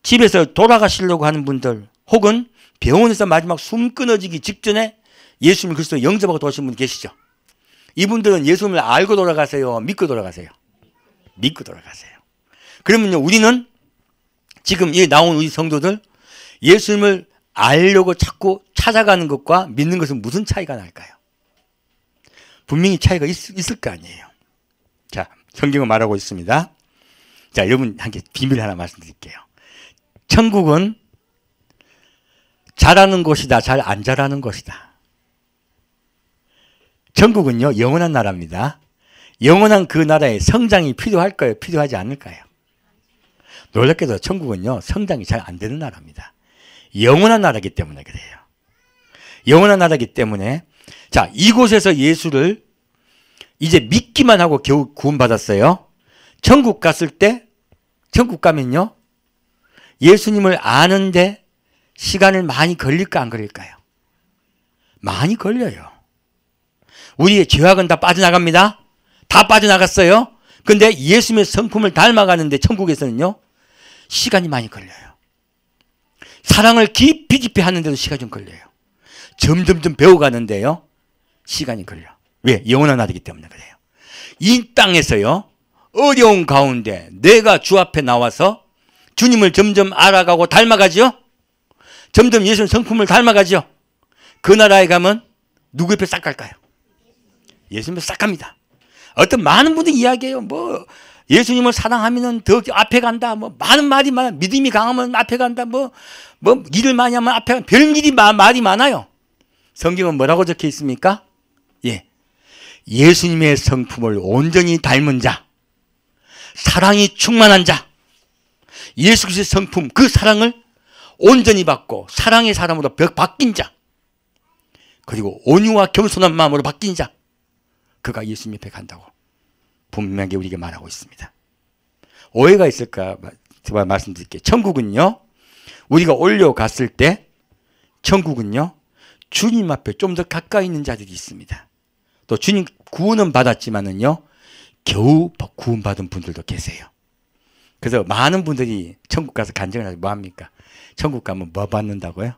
집에서 돌아가시려고 하는 분들, 혹은 병원에서 마지막 숨 끊어지기 직전에 예수님을 그리스도 영접하고 도신 분 계시죠? 이분들은 예수님을 알고 돌아가세요? 믿고 돌아가세요? 믿고 돌아가세요. 그러면요, 우리는 지금 이 나온 우리 성도들 예수님을 알려고 자꾸 찾아가는 것과 믿는 것은 무슨 차이가 날까요? 분명히 차이가 있을 거 아니에요. 자, 성경은 말하고 있습니다. 자, 여러분 한 개 비밀 하나 말씀드릴게요. 천국은 잘하는 곳이다, 잘 안 잘하는 곳이다. 천국은요, 영원한 나라입니다. 영원한 그 나라에 성장이 필요할까요? 필요하지 않을까요? 놀랍게도 천국은요, 성장이 잘 안 되는 나라입니다. 영원한 나라이기 때문에 그래요. 영원한 나라이기 때문에, 자, 이곳에서 예수를 이제 믿기만 하고 겨우 구원받았어요. 천국 갔을 때, 천국 가면요, 예수님을 아는데 시간을 많이 걸릴까 안 걸릴까요? 많이 걸려요. 우리의 죄악은 다 빠져나갑니다. 다 빠져나갔어요. 근데 예수님의 성품을 닮아가는데 천국에서는요, 시간이 많이 걸려요. 사랑을 깊이 깊이 하는데도 시간이 좀 걸려요. 점점점 배워가는데요, 시간이 걸려. 왜? 영원한 나라이기 때문에 그래요. 이 땅에서요, 어려운 가운데 내가 주 앞에 나와서 주님을 점점 알아가고 닮아가죠. 점점 예수님 성품을 닮아가죠. 그 나라에 가면 누구 옆에 싹 갈까요? 예수님을 싹 갑니다. 어떤 많은 분들이 이야기해요. 뭐 예수님을 사랑하면 더 앞에 간다. 뭐 많은 말이 많아. 믿음이 강하면 앞에 간다. 뭐 일을 많이 하면 앞에 간다. 별일이 말이 많아요. 성경은 뭐라고 적혀 있습니까? 예, 예수님의 성품을 온전히 닮은 자, 사랑이 충만한 자, 예수 그리스도의 성품, 그 사랑을 온전히 받고 사랑의 사람으로 바뀐 자, 그리고 온유와 겸손한 마음으로 바뀐 자, 그가 예수님 옆에 간다고 분명하게 우리에게 말하고 있습니다. 오해가 있을까 말씀드릴게요. 천국은요, 우리가 올려갔을 때 천국은요, 주님 앞에 좀 더 가까이 있는 자들이 있습니다. 또 주님 구원은 받았지만은요, 겨우 구원받은 분들도 계세요. 그래서 많은 분들이 천국 가서 간증을 하고 뭐합니까? 천국 가면 뭐 받는다고요?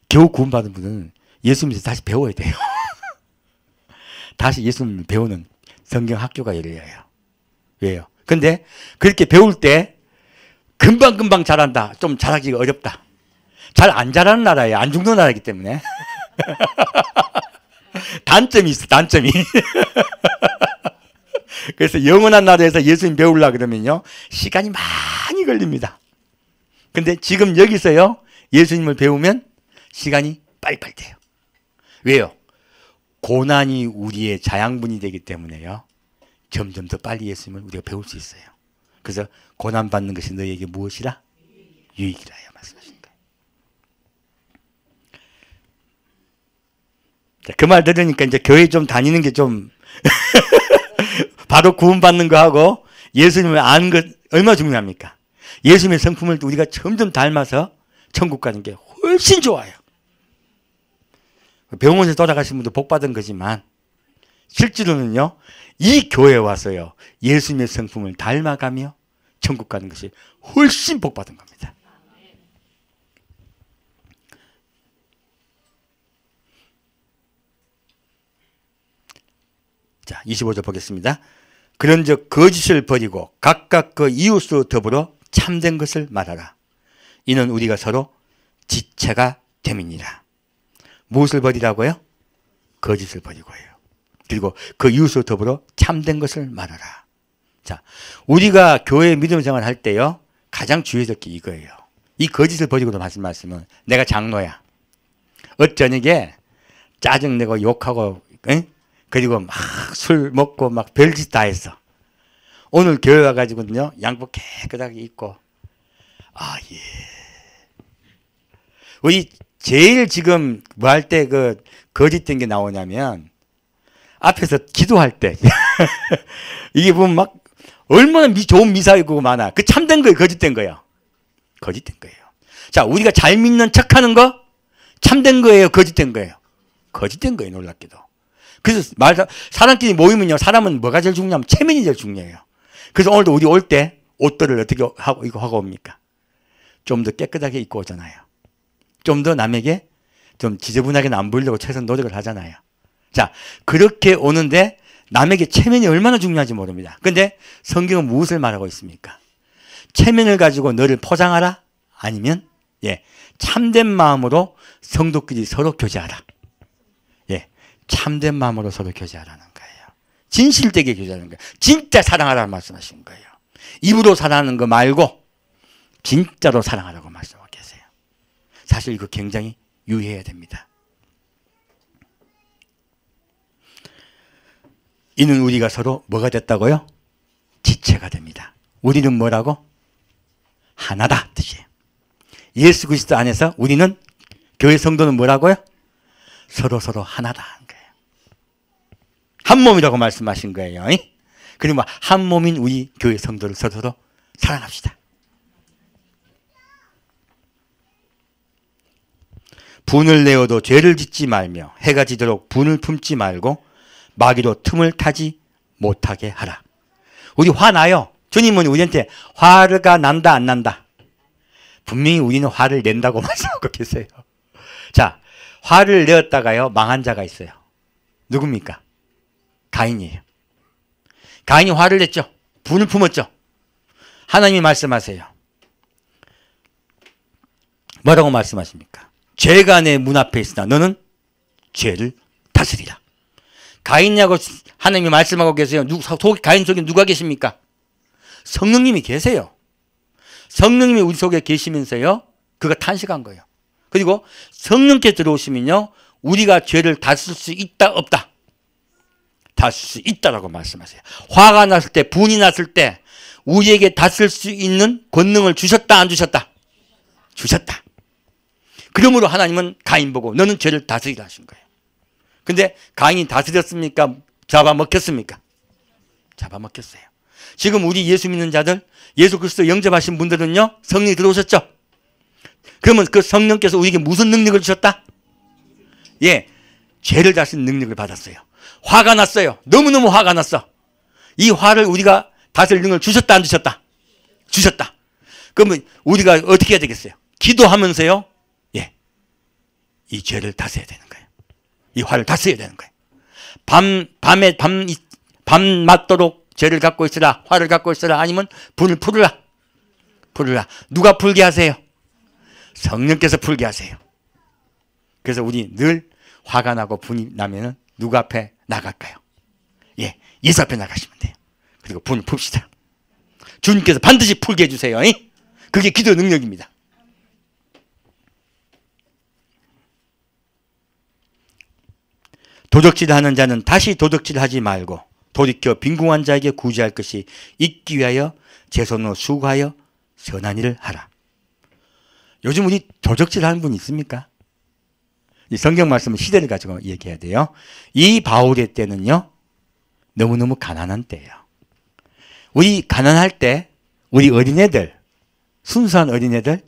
겨우 구원받은 분은 예수님에서 다시 배워야 돼요. 다시 예수님을 배우는 성경 학교가 열려요. 왜요? 근데 그렇게 배울 때 금방금방 잘한다, 좀 잘하기가 어렵다. 잘 안 잘하는 나라예요. 안 죽는 나라이기 때문에. 단점이 있어, 단점이. 그래서 영원한 나라에서 예수님 배우려고 그러면요, 시간이 많이 걸립니다. 근데 지금 여기서요, 예수님을 배우면 시간이 빨리빨리 돼요. 왜요? 고난이 우리의 자양분이 되기 때문에요, 점점 더 빨리 예수님을 우리가 배울 수 있어요. 그래서 고난받는 것이 너희에게 무엇이라? 유익이라요 말씀하신 거예요. 그 말 들으니까 이제 교회 좀 다니는 게 좀 바로 구원받는 거하고 예수님을 아는 것 얼마나 중요합니까? 예수님의 성품을 우리가 점점 닮아서 천국 가는 게 훨씬 좋아요. 병원에서 돌아가신 분도 복 받은 거지만 실제로는요, 이 교회에 와서요, 예수님의 성품을 닮아가며 천국 가는 것이 훨씬 복 받은 겁니다. 자, 25절 보겠습니다. 그런즉 거짓을 버리고 각각 그 이웃으로 더불어 참된 것을 말하라. 이는 우리가 서로 지체가 됨이니라. 무엇을 버리라고요? 거짓을 버리고요. 그리고 그 이웃으로 더불어 참된 것을 말하라. 자, 우리가 교회 믿음 생활 할 때요, 가장 주의해야 될 게 이거예요. 이 거짓을 버리고도 말씀은 내가 장로야. 어쩌니게 짜증내고 욕하고, 응? 그리고 막 술 먹고 막 별짓 다 했어. 오늘 교회 와가지고는요, 양복 깨끗하게 입고 아, 예. 우리 제일 지금 뭐 할 때 그 거짓된 게 나오냐면 앞에서 기도할 때 이게 보면 막 얼마나 좋은 미사이고 많아. 그 참된 거예요, 거짓된 거예요? 거짓된 거예요. 자, 우리가 잘 믿는 척하는 거 참된 거예요, 거짓된 거예요? 거짓된 거예요, 놀랍게도. 그래서 사람끼리 모이면요, 사람은 뭐가 제일 중요하면 체면이 제일 중요해요. 그래서 오늘도 우리 올 때 옷들을 어떻게 하고 이거 하고 옵니까? 좀 더 깨끗하게 입고 오잖아요. 좀 더 남에게 좀 지저분하게 안 보이려고 최선 노력을 하잖아요. 자, 그렇게 오는데 남에게 체면이 얼마나 중요한지 모릅니다. 근데 성경은 무엇을 말하고 있습니까? 체면을 가지고 너를 포장하라? 아니면 예, 참된 마음으로 성도끼리 서로 교제하라. 예, 참된 마음으로 서로 교제하라는 거예요. 진실되게 교제하는 거예요. 진짜 사랑하라는 말씀하신 거예요. 입으로 사랑하는 거 말고 진짜로 사랑하라고 말씀하고 계세요. 사실 이거 굉장히 유의해야 됩니다. 이는 우리가 서로 뭐가 됐다고요? 지체가 됩니다. 우리는 뭐라고? 하나다 뜻이에요. 예수 그리스도 안에서 우리는 교회 성도는 뭐라고요? 서로 하나다 한 거예요. 한 몸이라고 말씀하신 거예요. 그리고 한 몸인 우리 교회 성도를 서로 사랑합시다. 분을 내어도 죄를 짓지 말며 해가 지도록 분을 품지 말고 마귀로 틈을 타지 못하게 하라. 우리 화나요. 주님은 우리한테 화가 난다 안 난다? 분명히 우리는 화를 낸다고 말씀하고 계세요. 자, 화를 내었다가요 망한 자가 있어요. 누굽니까? 가인이에요. 가인이 화를 냈죠. 분을 품었죠. 하나님이 말씀하세요. 뭐라고 말씀하십니까? 죄가 내 문 앞에 있으나 너는 죄를 다스리라. 가인이라고 하나님이 말씀하고 계세요. 가인 속에 누가 계십니까? 성령님이 계세요. 성령님이 우리 속에 계시면서요 그가 탄식한 거예요. 그리고 성령께 들어오시면요 우리가 죄를 다스릴 수 있다 없다? 다스릴 수 있다라고 말씀하세요. 화가 났을 때, 분이 났을 때 우리에게 다스릴 수 있는 권능을 주셨다 안 주셨다? 주셨다. 그러므로 하나님은 가인 보고 너는 죄를 다스리라 하신 거예요. 근데 가인이 다스렸습니까? 잡아먹혔습니까? 잡아먹혔어요. 지금 우리 예수 믿는 자들, 예수 그리스도 영접하신 분들은요 성령이 들어오셨죠? 그러면 그 성령께서 우리에게 무슨 능력을 주셨다? 예, 죄를 다스리는 능력을 받았어요. 화가 났어요. 너무너무 화가 났어. 이 화를 우리가 다스릴 능력을 주셨다 안 주셨다? 주셨다. 그러면 우리가 어떻게 해야 되겠어요? 기도하면서요 예, 이 죄를 다스려야 되는 거예요. 이 화를 다스려야 되는 거예요. 밤 맞도록 죄를 갖고 있으라, 화를 갖고 있으라, 아니면 분을 풀으라. 누가 풀게 하세요? 성령께서 풀게 하세요. 그래서 우리 늘 화가 나고 분이 나면은 누구 앞에 나갈까요? 예, 예수 앞에 나가시면 돼요. 그리고 분을 풉시다. 주님께서 반드시 풀게 해주세요. 그게 기도 능력입니다. 도적질하는 자는 다시 도적질하지 말고 돌이켜 빈궁한 자에게 구제할 것이 있기 위하여 제 손으로 수고하여 선한 일을 하라. 요즘 우리 도적질하는 분 있습니까? 이 성경 말씀은 시대를 가지고 얘기해야 돼요. 이 바울의 때는요 너무너무 가난한 때예요. 우리 가난할 때 우리 어린애들, 순수한 어린애들,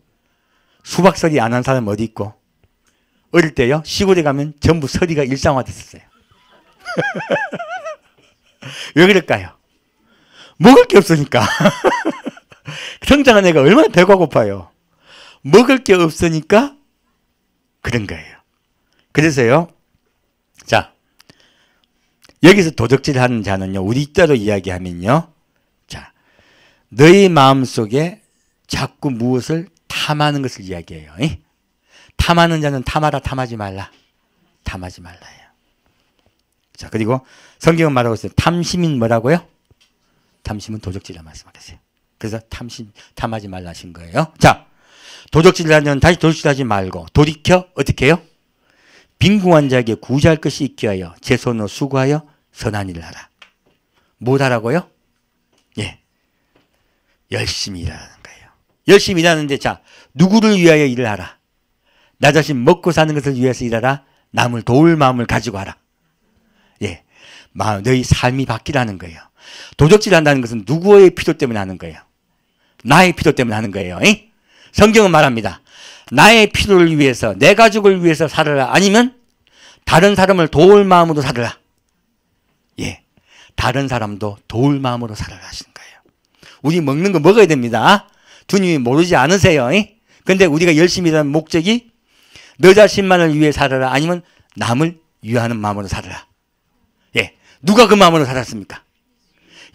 수박서리 안 한 사람 어디 있고, 어릴 때요 시골에 가면 전부 서리가 일상화됐었어요. 왜 그럴까요? 먹을 게 없으니까. 성장한 애가 얼마나 배가 고파요. 먹을 게 없으니까 그런 거예요. 그래서요 자, 여기서 도적질하는 자는요 우리 때로 이야기하면요, 자, 너희 마음속에 자꾸 무엇을 탐하는 것을 이야기해요. 탐하는 자는 탐하라, 탐하지 말라. 탐하지 말라요. 자, 그리고 성경은 말하고 있어요. 탐심인 뭐라고요? 탐심은 도적질이라 말씀하셨어요. 그래서 탐하지 말라 하신 거예요. 자, 도적질하는 다시 도적질하지 말고 돌이켜 어떻게 해요? 빈궁한 자에게 구제할 것이 있게 하여 제 손으로 수고하여 선한 일을 하라. 뭘 하라고요? 예, 열심히 일하라는 거예요. 열심히 일하는데 자, 누구를 위하여 일을 하라? 나 자신 먹고 사는 것을 위해서 일하라. 남을 도울 마음을 가지고 하라. 예, 너희 삶이 바뀌라는 거예요. 도적질 한다는 것은 누구의 필요 때문에 하는 거예요? 나의 필요 때문에 하는 거예요. 성경은 말합니다. 나의 필요를 위해서, 내 가족을 위해서 살아라. 아니면 다른 사람을 도울 마음으로 살아라. 예, 다른 사람도 도울 마음으로 살아라 하시는 거예요. 우리 먹는 거 먹어야 됩니다. 주님이 모르지 않으세요. 근데 우리가 열심히 일하는 목적이 너 자신만을 위해 살아라. 아니면 남을 위하는 마음으로 살아라. 예, 누가 그 마음으로 살았습니까?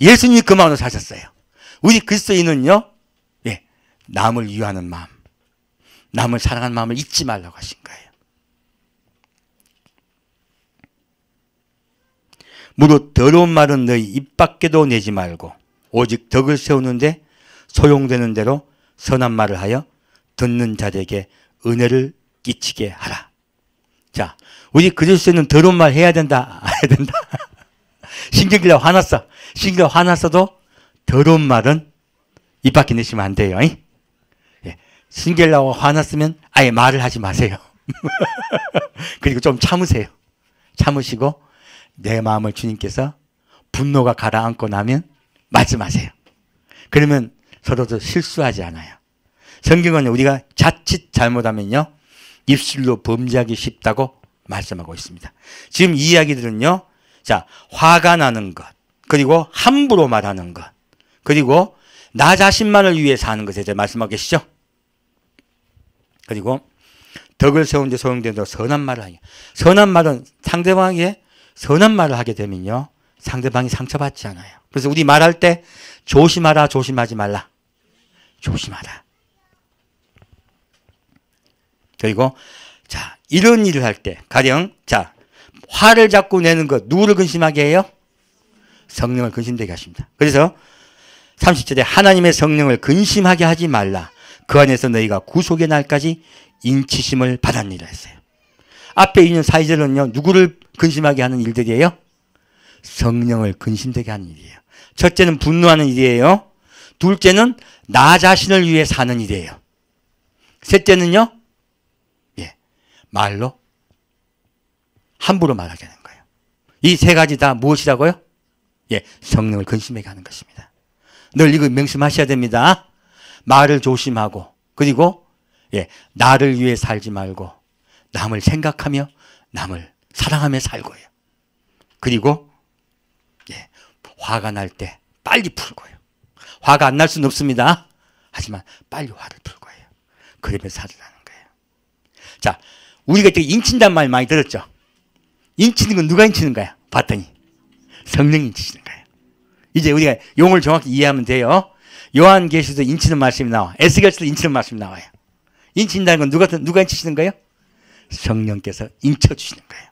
예수님이 그 마음으로 사셨어요. 우리 그리스도인은요, 예, 남을 위하는 마음, 남을 사랑하는 마음을 잊지 말라고 하신 거예요. 무릇 더러운 말은 너희 입 밖에도 내지 말고 오직 덕을 세우는데 소용되는 대로 선한 말을 하여 듣는 자들에게 은혜를 끼치게 하라. 자, 우리 그리스도인은 더러운 말 해야 된다, 안 해야 된다. 신경질나 화났어. 신경 화났어도 더러운 말은 입 밖에 내시면 안 돼요. 예. 신경나고 화났으면 아예 말을 하지 마세요. 그리고 좀 참으세요. 참으시고 내 마음을 주님께서 분노가 가라앉고 나면 말씀하세요. 그러면 서로도 실수하지 않아요. 성경은 우리가 자칫 잘못하면요, 입술로 범죄하기 쉽다고 말씀하고 있습니다. 지금 이 이야기들은요, 자, 화가 나는 것, 그리고 함부로 말하는 것, 그리고 나 자신만을 위해서 하는 것에 대해 말씀하고 계시죠. 그리고 덕을 세운 데 소용되는 선한 말을 하기. 선한 말은 상대방에게 선한 말을 하게 되면요, 상대방이 상처받지 않아요. 그래서 우리 말할 때 조심하라, 조심하지 말라. 조심하라. 그리고 자, 이런 일을 할 때 가령 자, 화를 자꾸 내는 것 누구를 근심하게 해요? 성령을 근심되게 하십니다. 그래서 30절에 하나님의 성령을 근심하게 하지 말라. 그 안에서 너희가 구속의 날까지 인치심을 받았느니라 했어요. 앞에 있는 4절은요, 누구를 근심하게 하는 일들이에요? 성령을 근심되게 하는 일이에요. 첫째는 분노하는 일이에요. 둘째는 나 자신을 위해 사는 일이에요. 셋째는요, 예, 말로 함부로 말하게 하는 거예요. 이 세 가지 다 무엇이라고요? 예, 성령을 근심하게 하는 것입니다. 늘 이거 명심하셔야 됩니다. 말을 조심하고, 그리고 예, 나를 위해 살지 말고 남을 생각하며 남을 사랑하며 살고요. 그리고 예, 화가 날 때 빨리 풀고요. 화가 안 날 수는 없습니다. 하지만 빨리 화를 풀고요. 그러면 살으라는 거예요. 자, 우리가 되게 인친단 말 많이 들었죠. 인치는 건 누가 인치는 거야? 봤더니 성령이 인치시는 거예요. 이제 우리가 용어를 정확히 이해하면 돼요. 요한계시도 인치는 말씀이 나와. 에스겔서도 인치는 말씀이 나와요. 인친다는 건 누가 인치시는 거예요? 성령께서 인쳐주시는 거예요.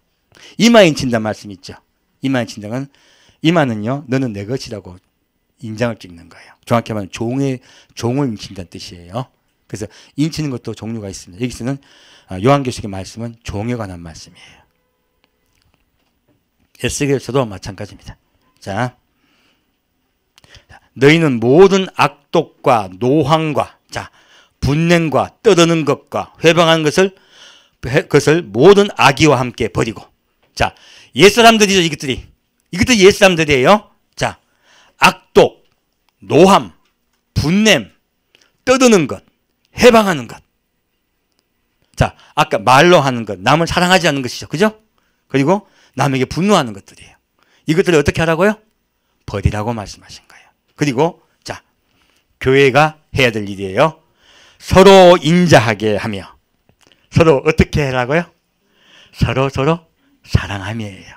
이마 인친다는 말씀이 있죠. 이마 인친다는 건, 이마는요, 너는 내 것이라고 인장을 찍는 거예요. 정확히 말하면 종을 인친다는 뜻이에요. 그래서 인치는 것도 종류가 있습니다. 여기서는 요한계시의 말씀은 종에 관한 말씀이에요. 에스겔서도 마찬가지입니다. 자, 너희는 모든 악독과 노황과 자, 분냄과 떠드는 것과 회방하는 것을 모든 악의와 함께 버리고, 자, 옛사람들이죠. 이것들이 옛사람들이에요. 자, 악독, 노함, 분냄, 떠드는 것, 회방하는 것. 자, 아까 말로 하는 것, 남을 사랑하지 않는 것이죠. 그죠? 그리고 남에게 분노하는 것들이에요. 이것들을 어떻게 하라고요? 버리라고 말씀하신 거예요. 그리고 자, 교회가 해야 될 일이에요. 서로 인자하게 하며, 서로 어떻게 하라고요? 서로 사랑하며예요.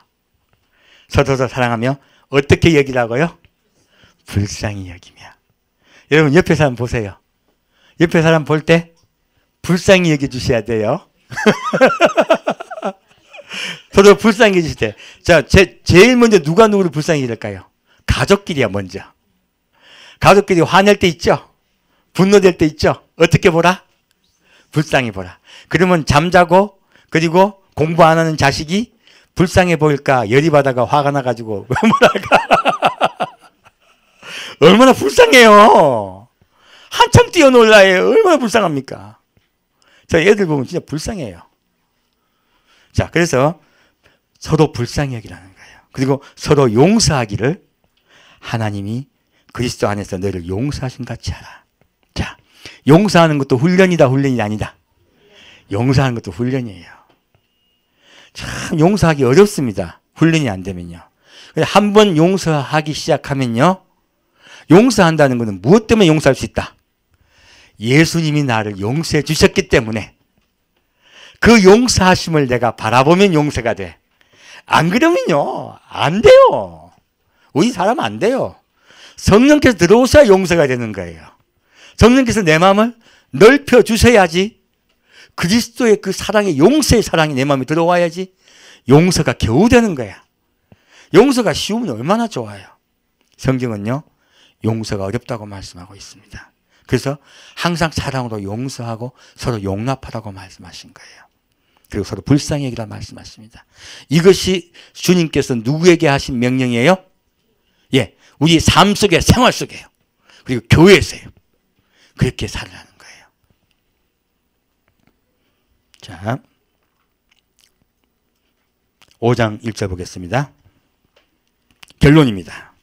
서로 사랑하며 어떻게 여기라고요? 불쌍히 여기며. 여러분 옆에 사람 보세요. 옆에 사람 볼 때 불쌍히 여겨주셔야 돼요. 서로 불쌍히 여기실 때. 자, 제일 먼저 누가 누구를 불쌍히 여길까요? 가족끼리야 먼저. 가족끼리 화낼 때 있죠? 분노될 때 있죠? 어떻게 보라? 불쌍히 보라. 그러면 잠자고 그리고 공부 안 하는 자식이 불쌍해 보일까? 열이 받아가 화가 나가지고 뭐랄까? 얼마나 불쌍해요. 한참 뛰어놀라요. 얼마나 불쌍합니까? 저 애들 보면 진짜 불쌍해요. 자, 그래서 서로 불쌍히 여기라는 거예요. 그리고 서로 용서하기를 하나님이 그리스도 안에서 너를 용서하신 같이 하라. 자, 용서하는 것도 훈련이다, 훈련이 아니다. 용서하는 것도 훈련이에요. 참 용서하기 어렵습니다. 훈련이 안 되면요. 한 번 용서하기 시작하면요. 용서한다는 것은 무엇 때문에 용서할 수 있다? 예수님이 나를 용서해 주셨기 때문에 그 용서하심을 내가 바라보면 용서가 돼. 안 그러면요. 안 돼요. 우리 사람 안 돼요. 성령께서 들어오셔야 용서가 되는 거예요. 성령께서 내 마음을 넓혀 주셔야지 그리스도의 그 사랑의 용서의 사랑이 내 마음에 들어와야지 용서가 겨우 되는 거야. 용서가 쉬우면 얼마나 좋아요. 성경은요. 용서가 어렵다고 말씀하고 있습니다. 그래서 항상 사랑으로 용서하고 서로 용납하라고 말씀하신 거예요. 그리고 서로 불쌍히 여기라 말씀하십니다. 이것이 주님께서 누구에게 하신 명령이에요? 예, 우리 삶 속에 생활 속에요. 그리고 교회에서요. 그렇게 살라는 거예요. 자, 5장 1절 보겠습니다. 결론입니다.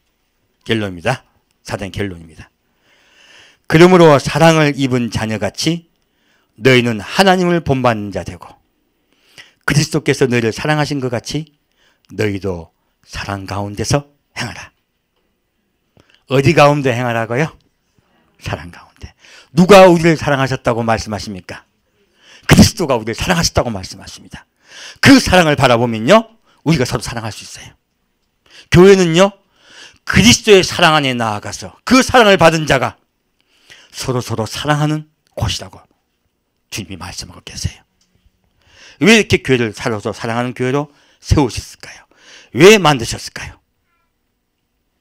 결론입니다. 사단의 결론입니다. 그러므로 사랑을 입은 자녀같이 너희는 하나님을 본받는 자 되고 그리스도께서 너희를 사랑하신 것 같이 너희도 사랑 가운데서 행하라. 어디 가운데 행하라고요? 사랑 가운데. 누가 우리를 사랑하셨다고 말씀하십니까? 그리스도가 우리를 사랑하셨다고 말씀하십니다. 그 사랑을 바라보면요. 우리가 서로 사랑할 수 있어요. 교회는요. 그리스도의 사랑 안에 나아가서 그 사랑을 받은 자가 서로 사랑하는 곳이라고 주님이 말씀하고 계세요. 왜 이렇게 교회를 서로 사랑하는 교회로 세우셨을까요? 왜 만드셨을까요?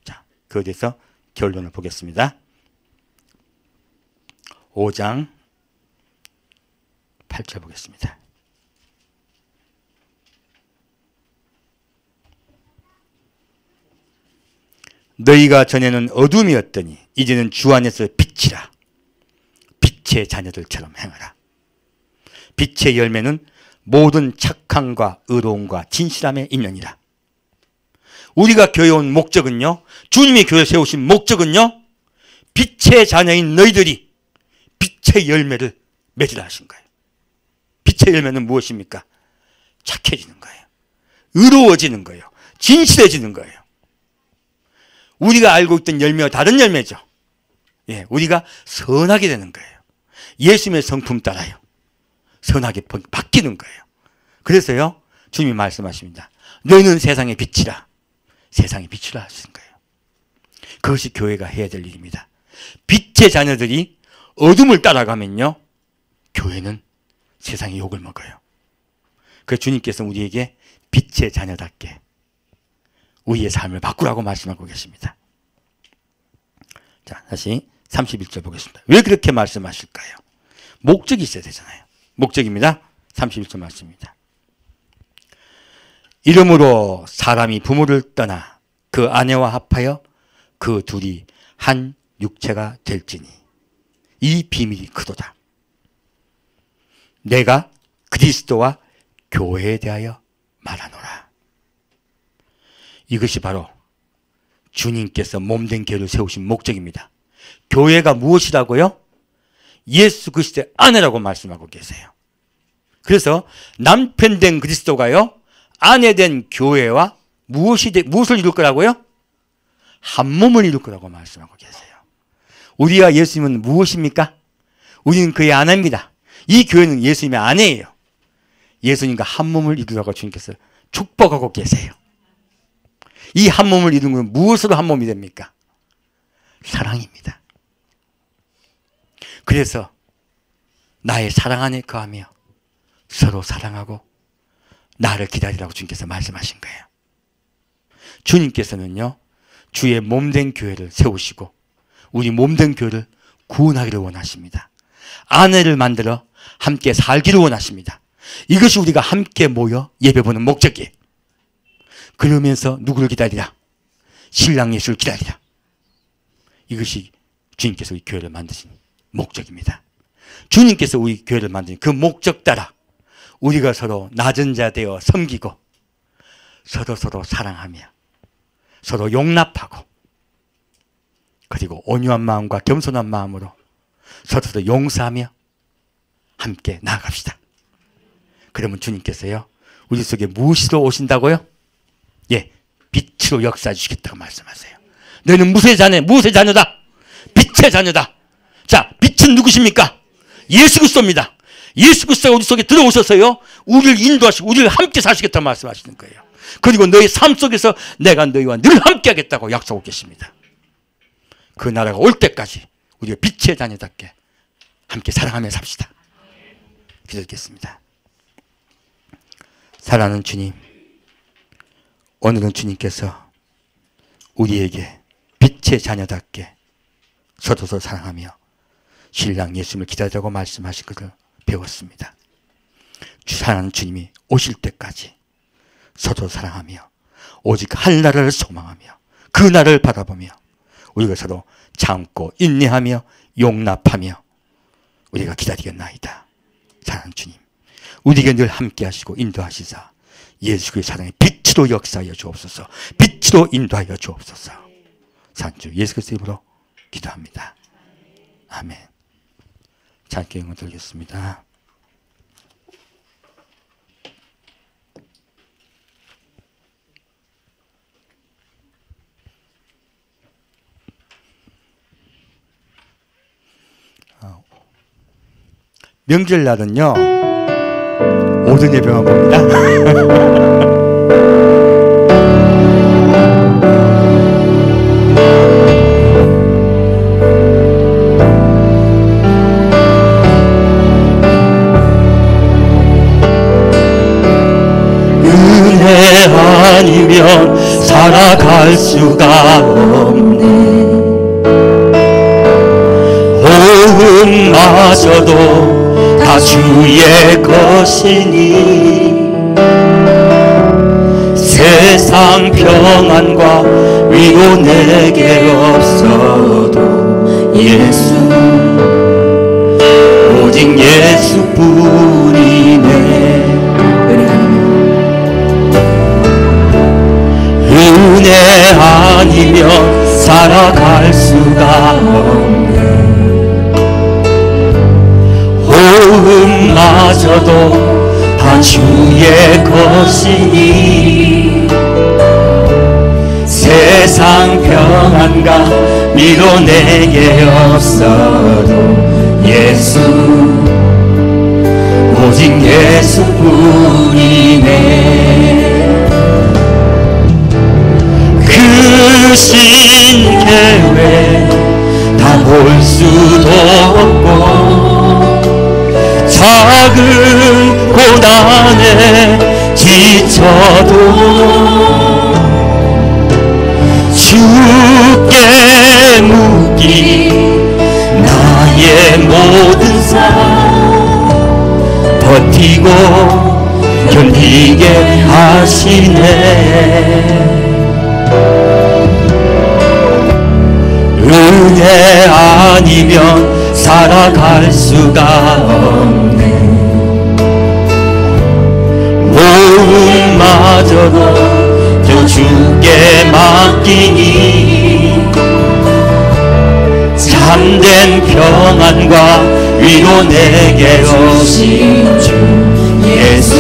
자, 그에 대해서 결론을 보겠습니다. 5장 8절 보겠습니다. 너희가 전에는 어둠이었더니 이제는 주 안에서 빛이라. 빛의 자녀들처럼 행하라. 빛의 열매는 모든 착함과 의로움과 진실함의 인연이라. 우리가 교회에 온 목적은요. 주님이 교회 세우신 목적은요. 빛의 자녀인 너희들이 빛의 열매를 맺으라 하신 거예요. 빛의 열매는 무엇입니까? 착해지는 거예요. 의로워지는 거예요. 진실해지는 거예요. 우리가 알고 있던 열매와 다른 열매죠. 예, 우리가 선하게 되는 거예요. 예수님의 성품 따라요. 선하게 바뀌는 거예요. 그래서요, 주님이 말씀하십니다. 너희는 세상의 빛이라. 세상의 빛이라 하시는 거예요. 그것이 교회가 해야 될 일입니다. 빛의 자녀들이 어둠을 따라가면요, 교회는 세상의 욕을 먹어요. 그래서 주님께서 우리에게 빛의 자녀답게 우리의 삶을 바꾸라고 말씀하고 계십니다. 자, 다시 31절 보겠습니다. 왜 그렇게 말씀하실까요? 목적이 있어야 되잖아요. 목적입니다. 31절 말씀입니다. 이러므로 사람이 부모를 떠나 그 아내와 합하여 그 둘이 한 육체가 될지니 이 비밀이 크도다. 내가 그리스도와 교회에 대하여 말하노라. 이것이 바로 주님께서 몸된 교회를 세우신 목적입니다. 교회가 무엇이라고요? 예수 그리스도의 아내라고 말씀하고 계세요. 그래서 남편 된 그리스도가요, 아내 된 교회와 무엇을 이룰 거라고요? 한 몸을 이룰 거라고 말씀하고 계세요. 우리와 예수님은 무엇입니까? 우리는 그의 아내입니다. 이 교회는 예수님의 아내예요. 예수님과 한 몸을 이루라고 주님께서 축복하고 계세요. 이 한 몸을 이루는 건 무엇으로 한 몸이 됩니까? 사랑입니다. 그래서 나의 사랑 안에 거하며 서로 사랑하고 나를 기다리라고 주님께서 말씀하신 거예요. 주님께서는요, 주의 몸된 교회를 세우시고 우리 몸된 교회를 구원하기를 원하십니다. 아내를 만들어 함께 살기를 원하십니다. 이것이 우리가 함께 모여 예배보는 목적이에요. 그러면서 누구를 기다리라? 신랑 예수를 기다리라. 이것이 주님께서 우리 교회를 만드신 목적입니다. 주님께서 우리 교회를 만든 그 목적 따라 우리가 서로 낮은 자 되어 섬기고 서로 사랑하며 서로 용납하고 그리고 온유한 마음과 겸손한 마음으로 서로 용서하며 함께 나아갑시다. 그러면 주님께서요 우리 속에 무엇으로 오신다고요? 예, 빛으로 역사해 주시겠다고 말씀하세요. 너희는 무엇의 자녀다? 빛의 자녀다. 자, 빛은 누구십니까? 예수 그리스도입니다. 예수 그리스도가 우리 속에 들어오셔서요 우리를 인도하시고 우리를 함께 사시겠다고 말씀하시는 거예요. 그리고 너희 삶 속에서 내가 너희와 늘 함께 하겠다고 약속하고 계십니다. 그 나라가 올 때까지 우리가 빛의 자녀답게 함께 사랑하며 삽시다. 기도드리겠습니다. 사랑하는 주님, 오늘은 주님께서 우리에게 빛의 자녀답게 서로 사랑하며 신랑 예수님을 기다리라고 말씀하신 것을 배웠습니다. 사랑하는 주님이 오실 때까지 서로 사랑하며 오직 한 나라를 소망하며 그 나라를 바라보며 우리가 서로 참고 인내하며 용납하며 우리가 기다리겠나이다. 사랑하는 주님, 우리에게 늘 함께 하시고 인도하시사 예수 그리스도의 사랑의 빛으로 역사하여 주옵소서. 빛으로 인도하여 주옵소서. 사랑하는 주 예수 그리스도의 이름으로 기도합니다. 아멘. 짧게 영어 드리겠습니다. 명절날은요 오전 예배만 봅니다. 은혜 아니면 살아갈 수가 없네. 호흡마저도 다 주의 것이니 세상 평안과 위로 내게 없어도 예수 오직 예수뿐이네. 은혜 아니면 살아갈 수가 없네. 호흡마저도 다 주의 것이니 세상 평안과 위로 내게 없어도 예수 오직 예수뿐이네. 그 신계획 다 볼 수도 없고 작은 고난에 지쳐도 주께 묻기 나의 모든 삶 버티고 견디게 하시네. 은혜 아니면 살아갈 수가 없네. 모음마저도 저 주께 맡기니 참된 평안과 위로 내게 오신 주 예수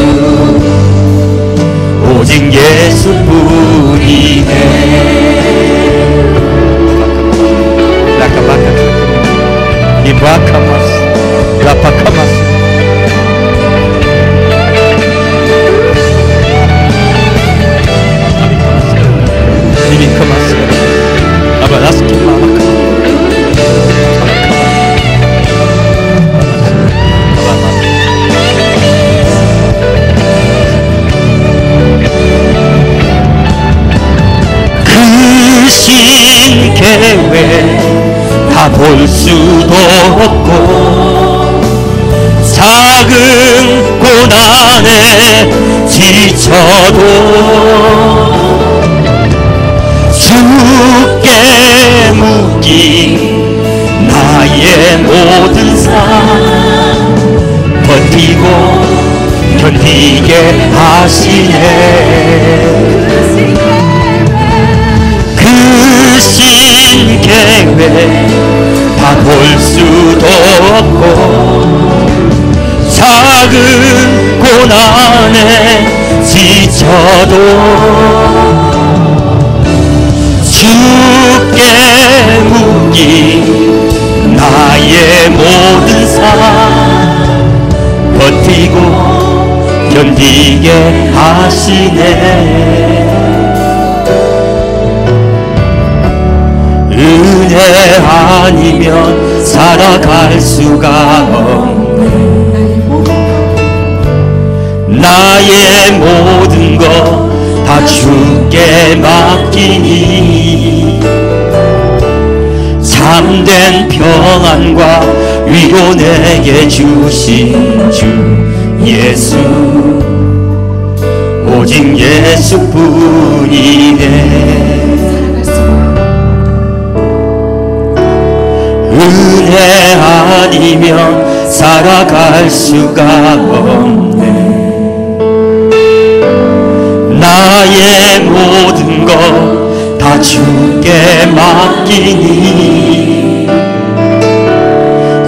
오직 예수뿐이네. 이바카마스 라파카마스 이비카마스 아바라스키마마카 그 신계획 다 볼 수도 없고 작은 고난에 지쳐도 주께 묻기 나의 나의 모든 삶 버티고 견디게 하시네. 그 신계획 다 볼 수도 없고 작은 고난에 지쳐도 주께 묶인 나의 모든 삶 버티고 견디게 하시네. 은혜 아니면 살아갈 수가 없네. 나의 모든 것 다 주께 맡기니 참된 평안과 위로 내게 주신 주 예수 오직 예수뿐이네. 은혜 아니면 살아갈 수가 없네. 나의 모든 것 다 주께 맡기니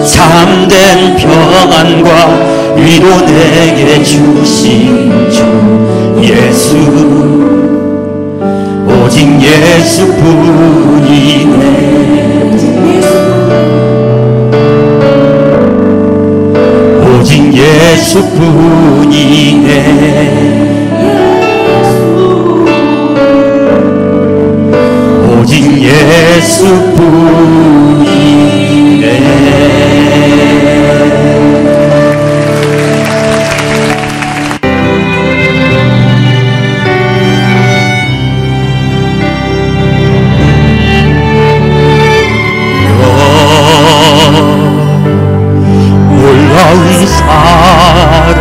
참된 평안과 위로 내게 주신 주 예수 오직 예수뿐이네. 오직 예수뿐이네. 오직 예수뿐이네. 놀라운 사랑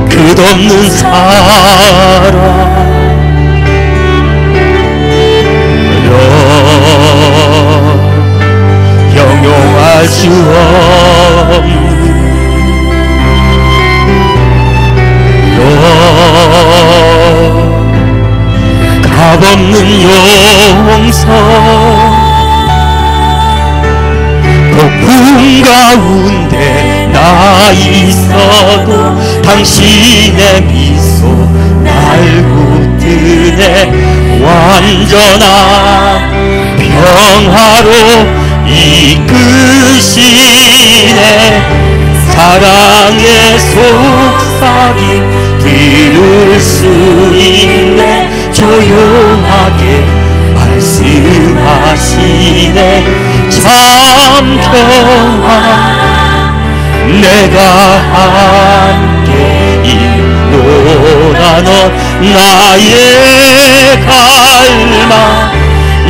끝없는 사랑 형용할 수 없는 값없는 용서 폭풍 가운데 나 있어도 당신의 미소 날 붙드네. 완전한 평화로 이끄시네. 사랑의 속삭임 들을 수 있네. 조용하게 말씀하시네. 참 평화 내가 함께 있노라. 넌 나의 갈망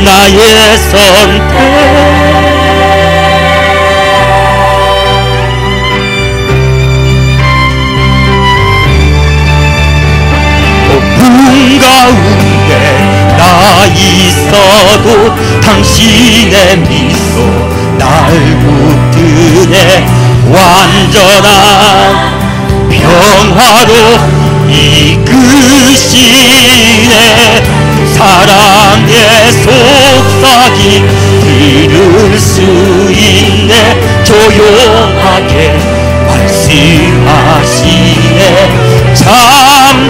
나의 선택. 폭풍 가운데 나 있어도 당신의 미소 날 붙드네. 완전한 평화로 이끄시네. 사랑의 속삭임 들을 수 있네. 조용하게 말씀하시네. 참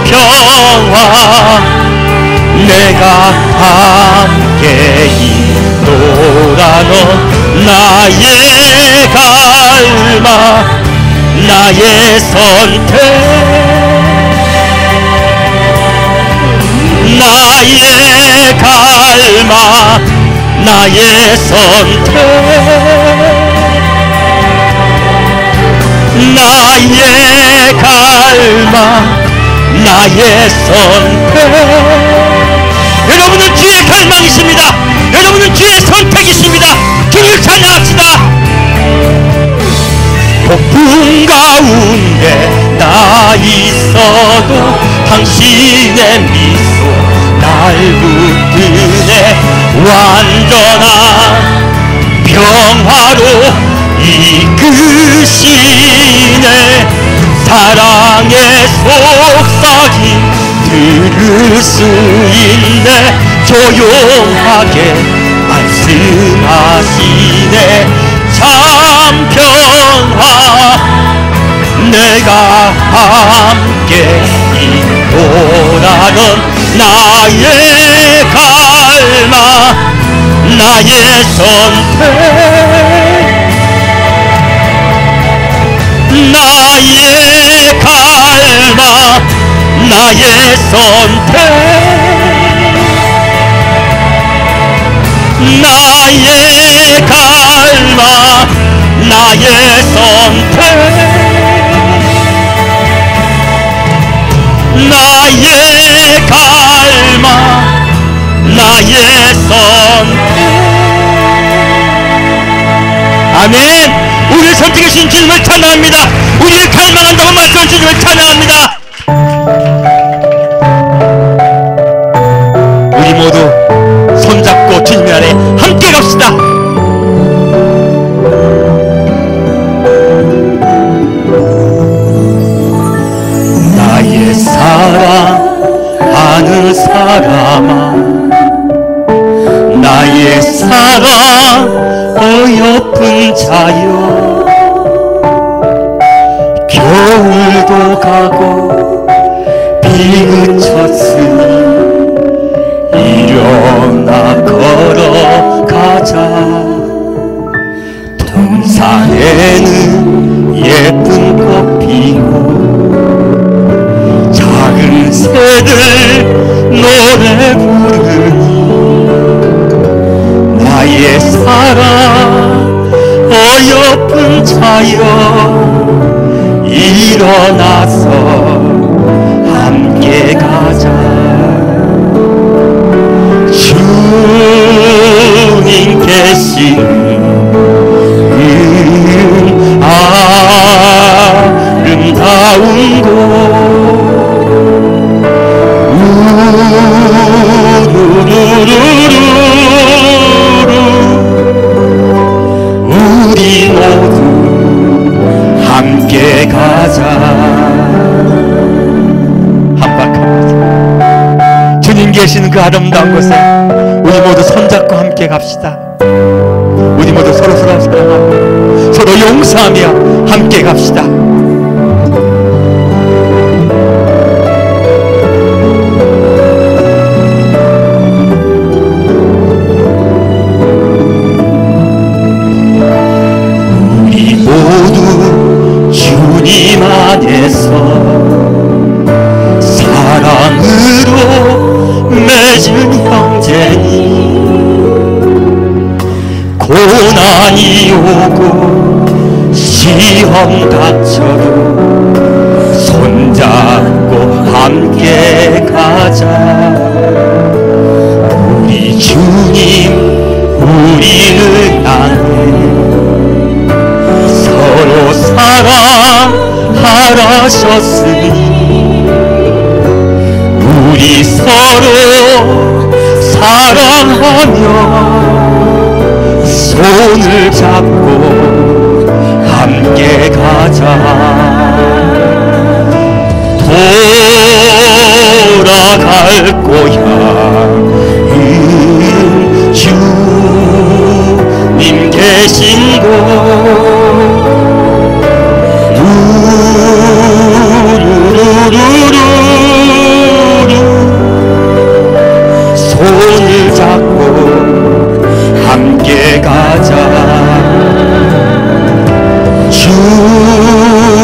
평화 내가 함께 있노라. 너 나의 갈망 나의 선택. 나의 갈망 나의 선택. 나의 갈망 나의 선택. 여러분은 주의 갈망이십니다. 여러분은 주의 선택이십니다. 주를 찬양합시다. 폭풍 가운데 나 있어도 당신의 미소 날 붙드네 완전한 평화로 이끄시네 사랑의 속삭임 들을 수 있네 조용하게 말씀하시네 참 평화 내가 함께 인도라는 나의 갈망 나의 선택 나의 갈망 나의 선택 나의 갈망 나의 선택 나의 갈망 나의 선택 아멘. 우리를 선택하신 주님을 찬양합니다. 우리를 갈망한다고 말씀하신 주님을 찬양합니다. 우리 모두 손잡고 주님 안에 함께 갑시다. 나의 사랑하는 사람아 나의 사랑 어여쁜 자여 겨울도 가고 비 그쳤으니 일어나 걸어가자 동산에는 예쁜 꽃 피고 작은 새들 노래 부르니 나의 사랑 어여쁜 자여 일어나서 함께 가자 주님 계시는 아름다운 곳 우리 모두 함께 가자 한박합니다. 주님 계시는 그 아름다운 곳에 우리 모두 손잡고 함께 갑시다. 우리 모두 서로 사랑하고 서로 용서하며 함께 갑시다. 우리 모두 주님 안에서 사랑으로 맺은 형제니 고난이 오고 시험 닥쳐도 손잡고 함께 가자 우리 주님 우리를 향해 서로 사랑하셨으니 우리 서로 사랑하며 손을 잡고 함께 가자 돌아갈 거야 주님 계신 곳 손을 잡고 함께 가자 주님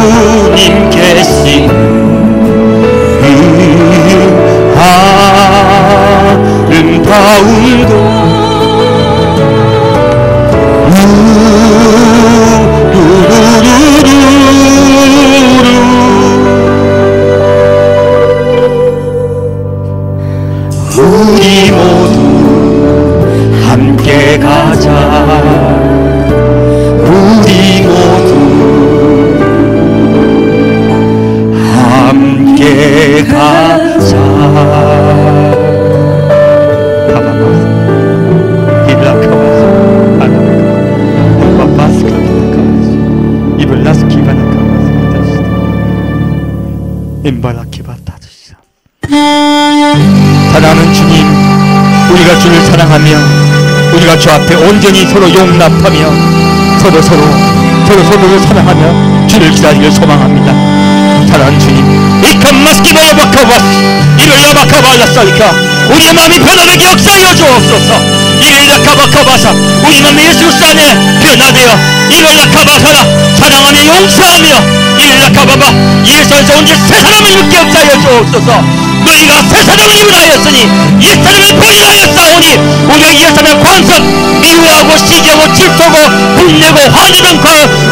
렘바라키바타드시사. 사랑하는 주님, 우리가 주를 사랑하며 우리가 주 앞에 온전히 서로 용납하며 서로를 사랑하며 주를 기다리길 소망합니다. 사랑하는 주님, 이칸마스키바라바카바스 이를라바카발라사리카 우리의 마음이 변화되게 역사하여 주옵소서. 이를라카바카바사 우리 마음이 예수 그리스도 안에 변화되어 이를라카바사라 사랑하며 용서하며 이를라카바바 예수 안에서 온전히 새 사람을 입게 역사하여 주옵소서. 너희가 새 사람을 입으라였으니 옛 사람을 버리라였사오니 우리가 옛 사람의 관습 미워하고 시기하고 질투하고 분내고 화내던 그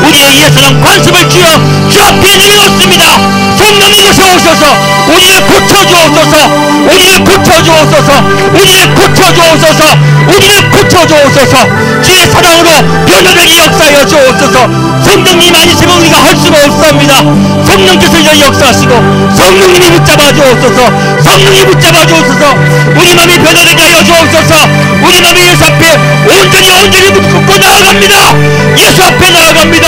우리의 옛 사람 관습을 주여 주 앞에 내려놓습니다. 성령 이곳에 오셔서 우리를 고쳐주옵소서. 우리를 고쳐주옵소서. 우리를 고쳐주옵소서. 우리를 고쳐주옵소서. 주의 사랑으로 변화되게 역사하여 주옵소서. 성령님 아니시면 우리가 할 수가 없습니다. 성령께서 이제 역사하시고 성령님이 붙잡아 주옵소서. 성령이 붙잡아 주옵소서. 우리 마음이 변화되게 하여 주옵소서. 우리 마음이 예수 앞에 온전히 붙고 나아갑니다. 예수 앞에 나아갑니다.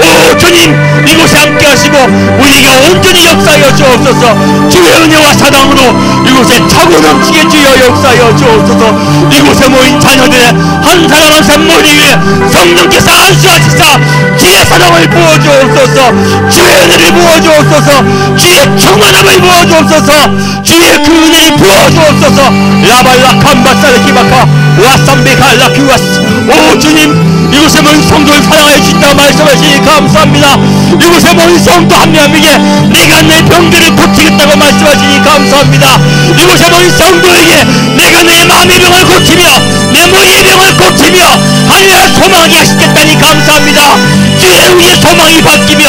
오 주님 이곳에 함께 하시고 우리가 온전히 역사하여 주옵소서. 주의 은혜와 사랑으로 이곳에 차고 넘치게 주여 역사하여 주옵소서. 이곳에 모인 자녀들의 한 사람 한 사람 머리 위에 성령께서 안수하시사 주의 사랑을 부어주옵소서. 주의 은혜를 부어주옵소서. 주의 충만함을 부어주옵소서. 주의 그 은혜를 부어주옵소서. 라발라칸바사르 기바카 라삼베칼라큐아스. 오 주님 이곳에 모인 성도를 사랑하여 주신다고 말씀하시니 감사합니다. 이곳에 모인 성도 한 명 한 명에게 내가 내 병들을 고치겠다고 말씀하시니 감사합니다. 이곳에 모인 성도에게 내가 내 마음의 병을 고치며 내 머리의 병을 고치며 하늘의 소망이 하시겠다니 감사합니다. 주의 우리의 소망이 바뀌며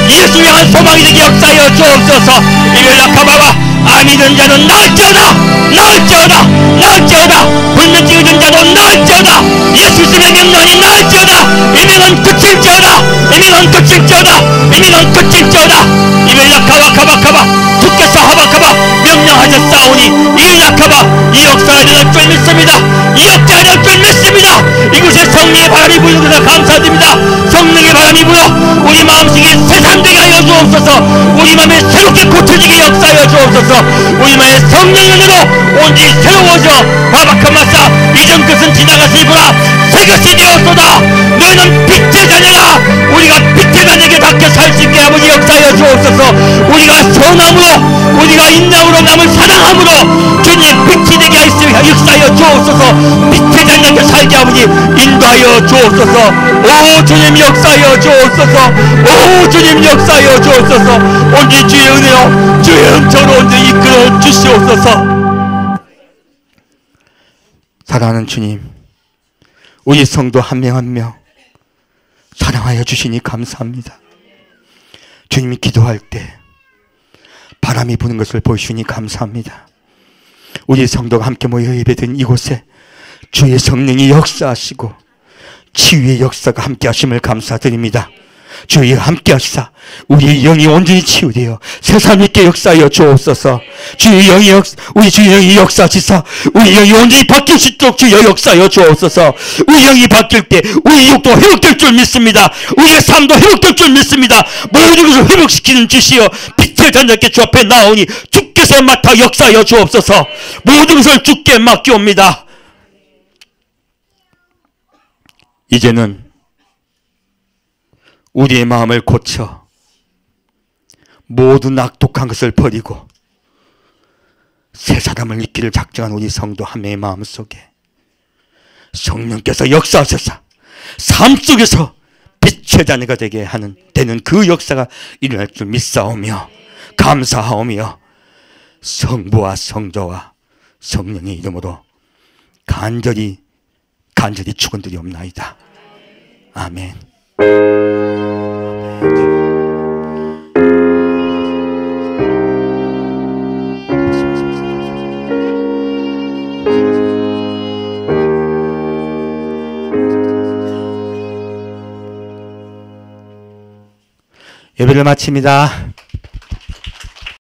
예수 향한 소망이 되게 역사하여 주옵소서. 이를라카바바 아미는 자는 나을지어다 나을지어다 나을지어다. 불면증을 든 자도 나을지어다. 예수 그리스도의 명령이 나을지어다. 이명은 끝일지어다. 이명은 끝일지어다. 이명은 끝일지어다. 이를라카바카바카바 주께서 하바카바 명령하셨사오니 이를라카바 이 역사가 일어날 줄 믿습니다. 이 역사가 일어날 줄 믿습니다. 이곳에 성령의 바람이 부는 것을 감사드립니다. 성령의 바람이 불어 우리 마음속에 세상되게 하여 주옵소서. 우리 마음에 새롭게 고쳐지게 역사하여 주옵소서. 우리 마음에 성령으로 온전히 새로워져 바바카마사 이전 것은 지나갔으니 보라 새 것이 되었소다. 너희는 빛의 자녀라. 우리가 빛의 자녀에게 닿게 살 수 있게 아버지 역사하여 주옵소서. 우리가 선함으로 우리가 인내함으로 남을 사랑함으로 주님 빛이 되게 하여 역사하여 주옵소서. 빛의 자녀에게 살게 아버지 인도하여 주옵소서. 오 주님 역사하여 주옵소서. 오 주님 역사하여 주옵소서. 온전히 주의 은혜로 주의 은총으로 온전히 이끌어 주시옵소서. 사랑하는 주님 우리 성도 한 명 한 명 사랑하여 주시니 감사합니다. 주님이 기도할 때 바람이 부는 것을 보시니 감사합니다. 우리 성도가 함께 모여 예배드린 이곳에 주의 성령이 역사하시고 치유의 역사가 함께 하심을 감사드립니다. 주의 함께 하시사 우리의 영이 온전히 치유되어 세상 있게 역사하여 주옵소서. 주의 영이 우리 주의 영이 역사하시사 우리 영이 온전히 바뀔 수 있도록 주여 역사하여 주옵소서. 우리 영이 바뀔 때 우리 육도 회복될 줄 믿습니다. 우리의 삶도 회복될 줄 믿습니다. 모든 것을 회복시키는 주시여 빛의 자녀께 주 앞에 나오니 주께서 맡아 역사하여 주옵소서. 모든 것을 주께 맡기옵니다. 이제는 우리의 마음을 고쳐 모든 악독한 것을 버리고 새 사람을 잊기를 작정한 우리 성도 한 명의 마음속에 성령께서 역사하셔서 삶 속에서 빛의 자녀가 되는 그 역사가 일어날 줄 믿사오며 감사하오며 성부와 성자와 성령의 이름으로 간절히 축원드리옵나이다. 아멘. 예배를 마칩니다.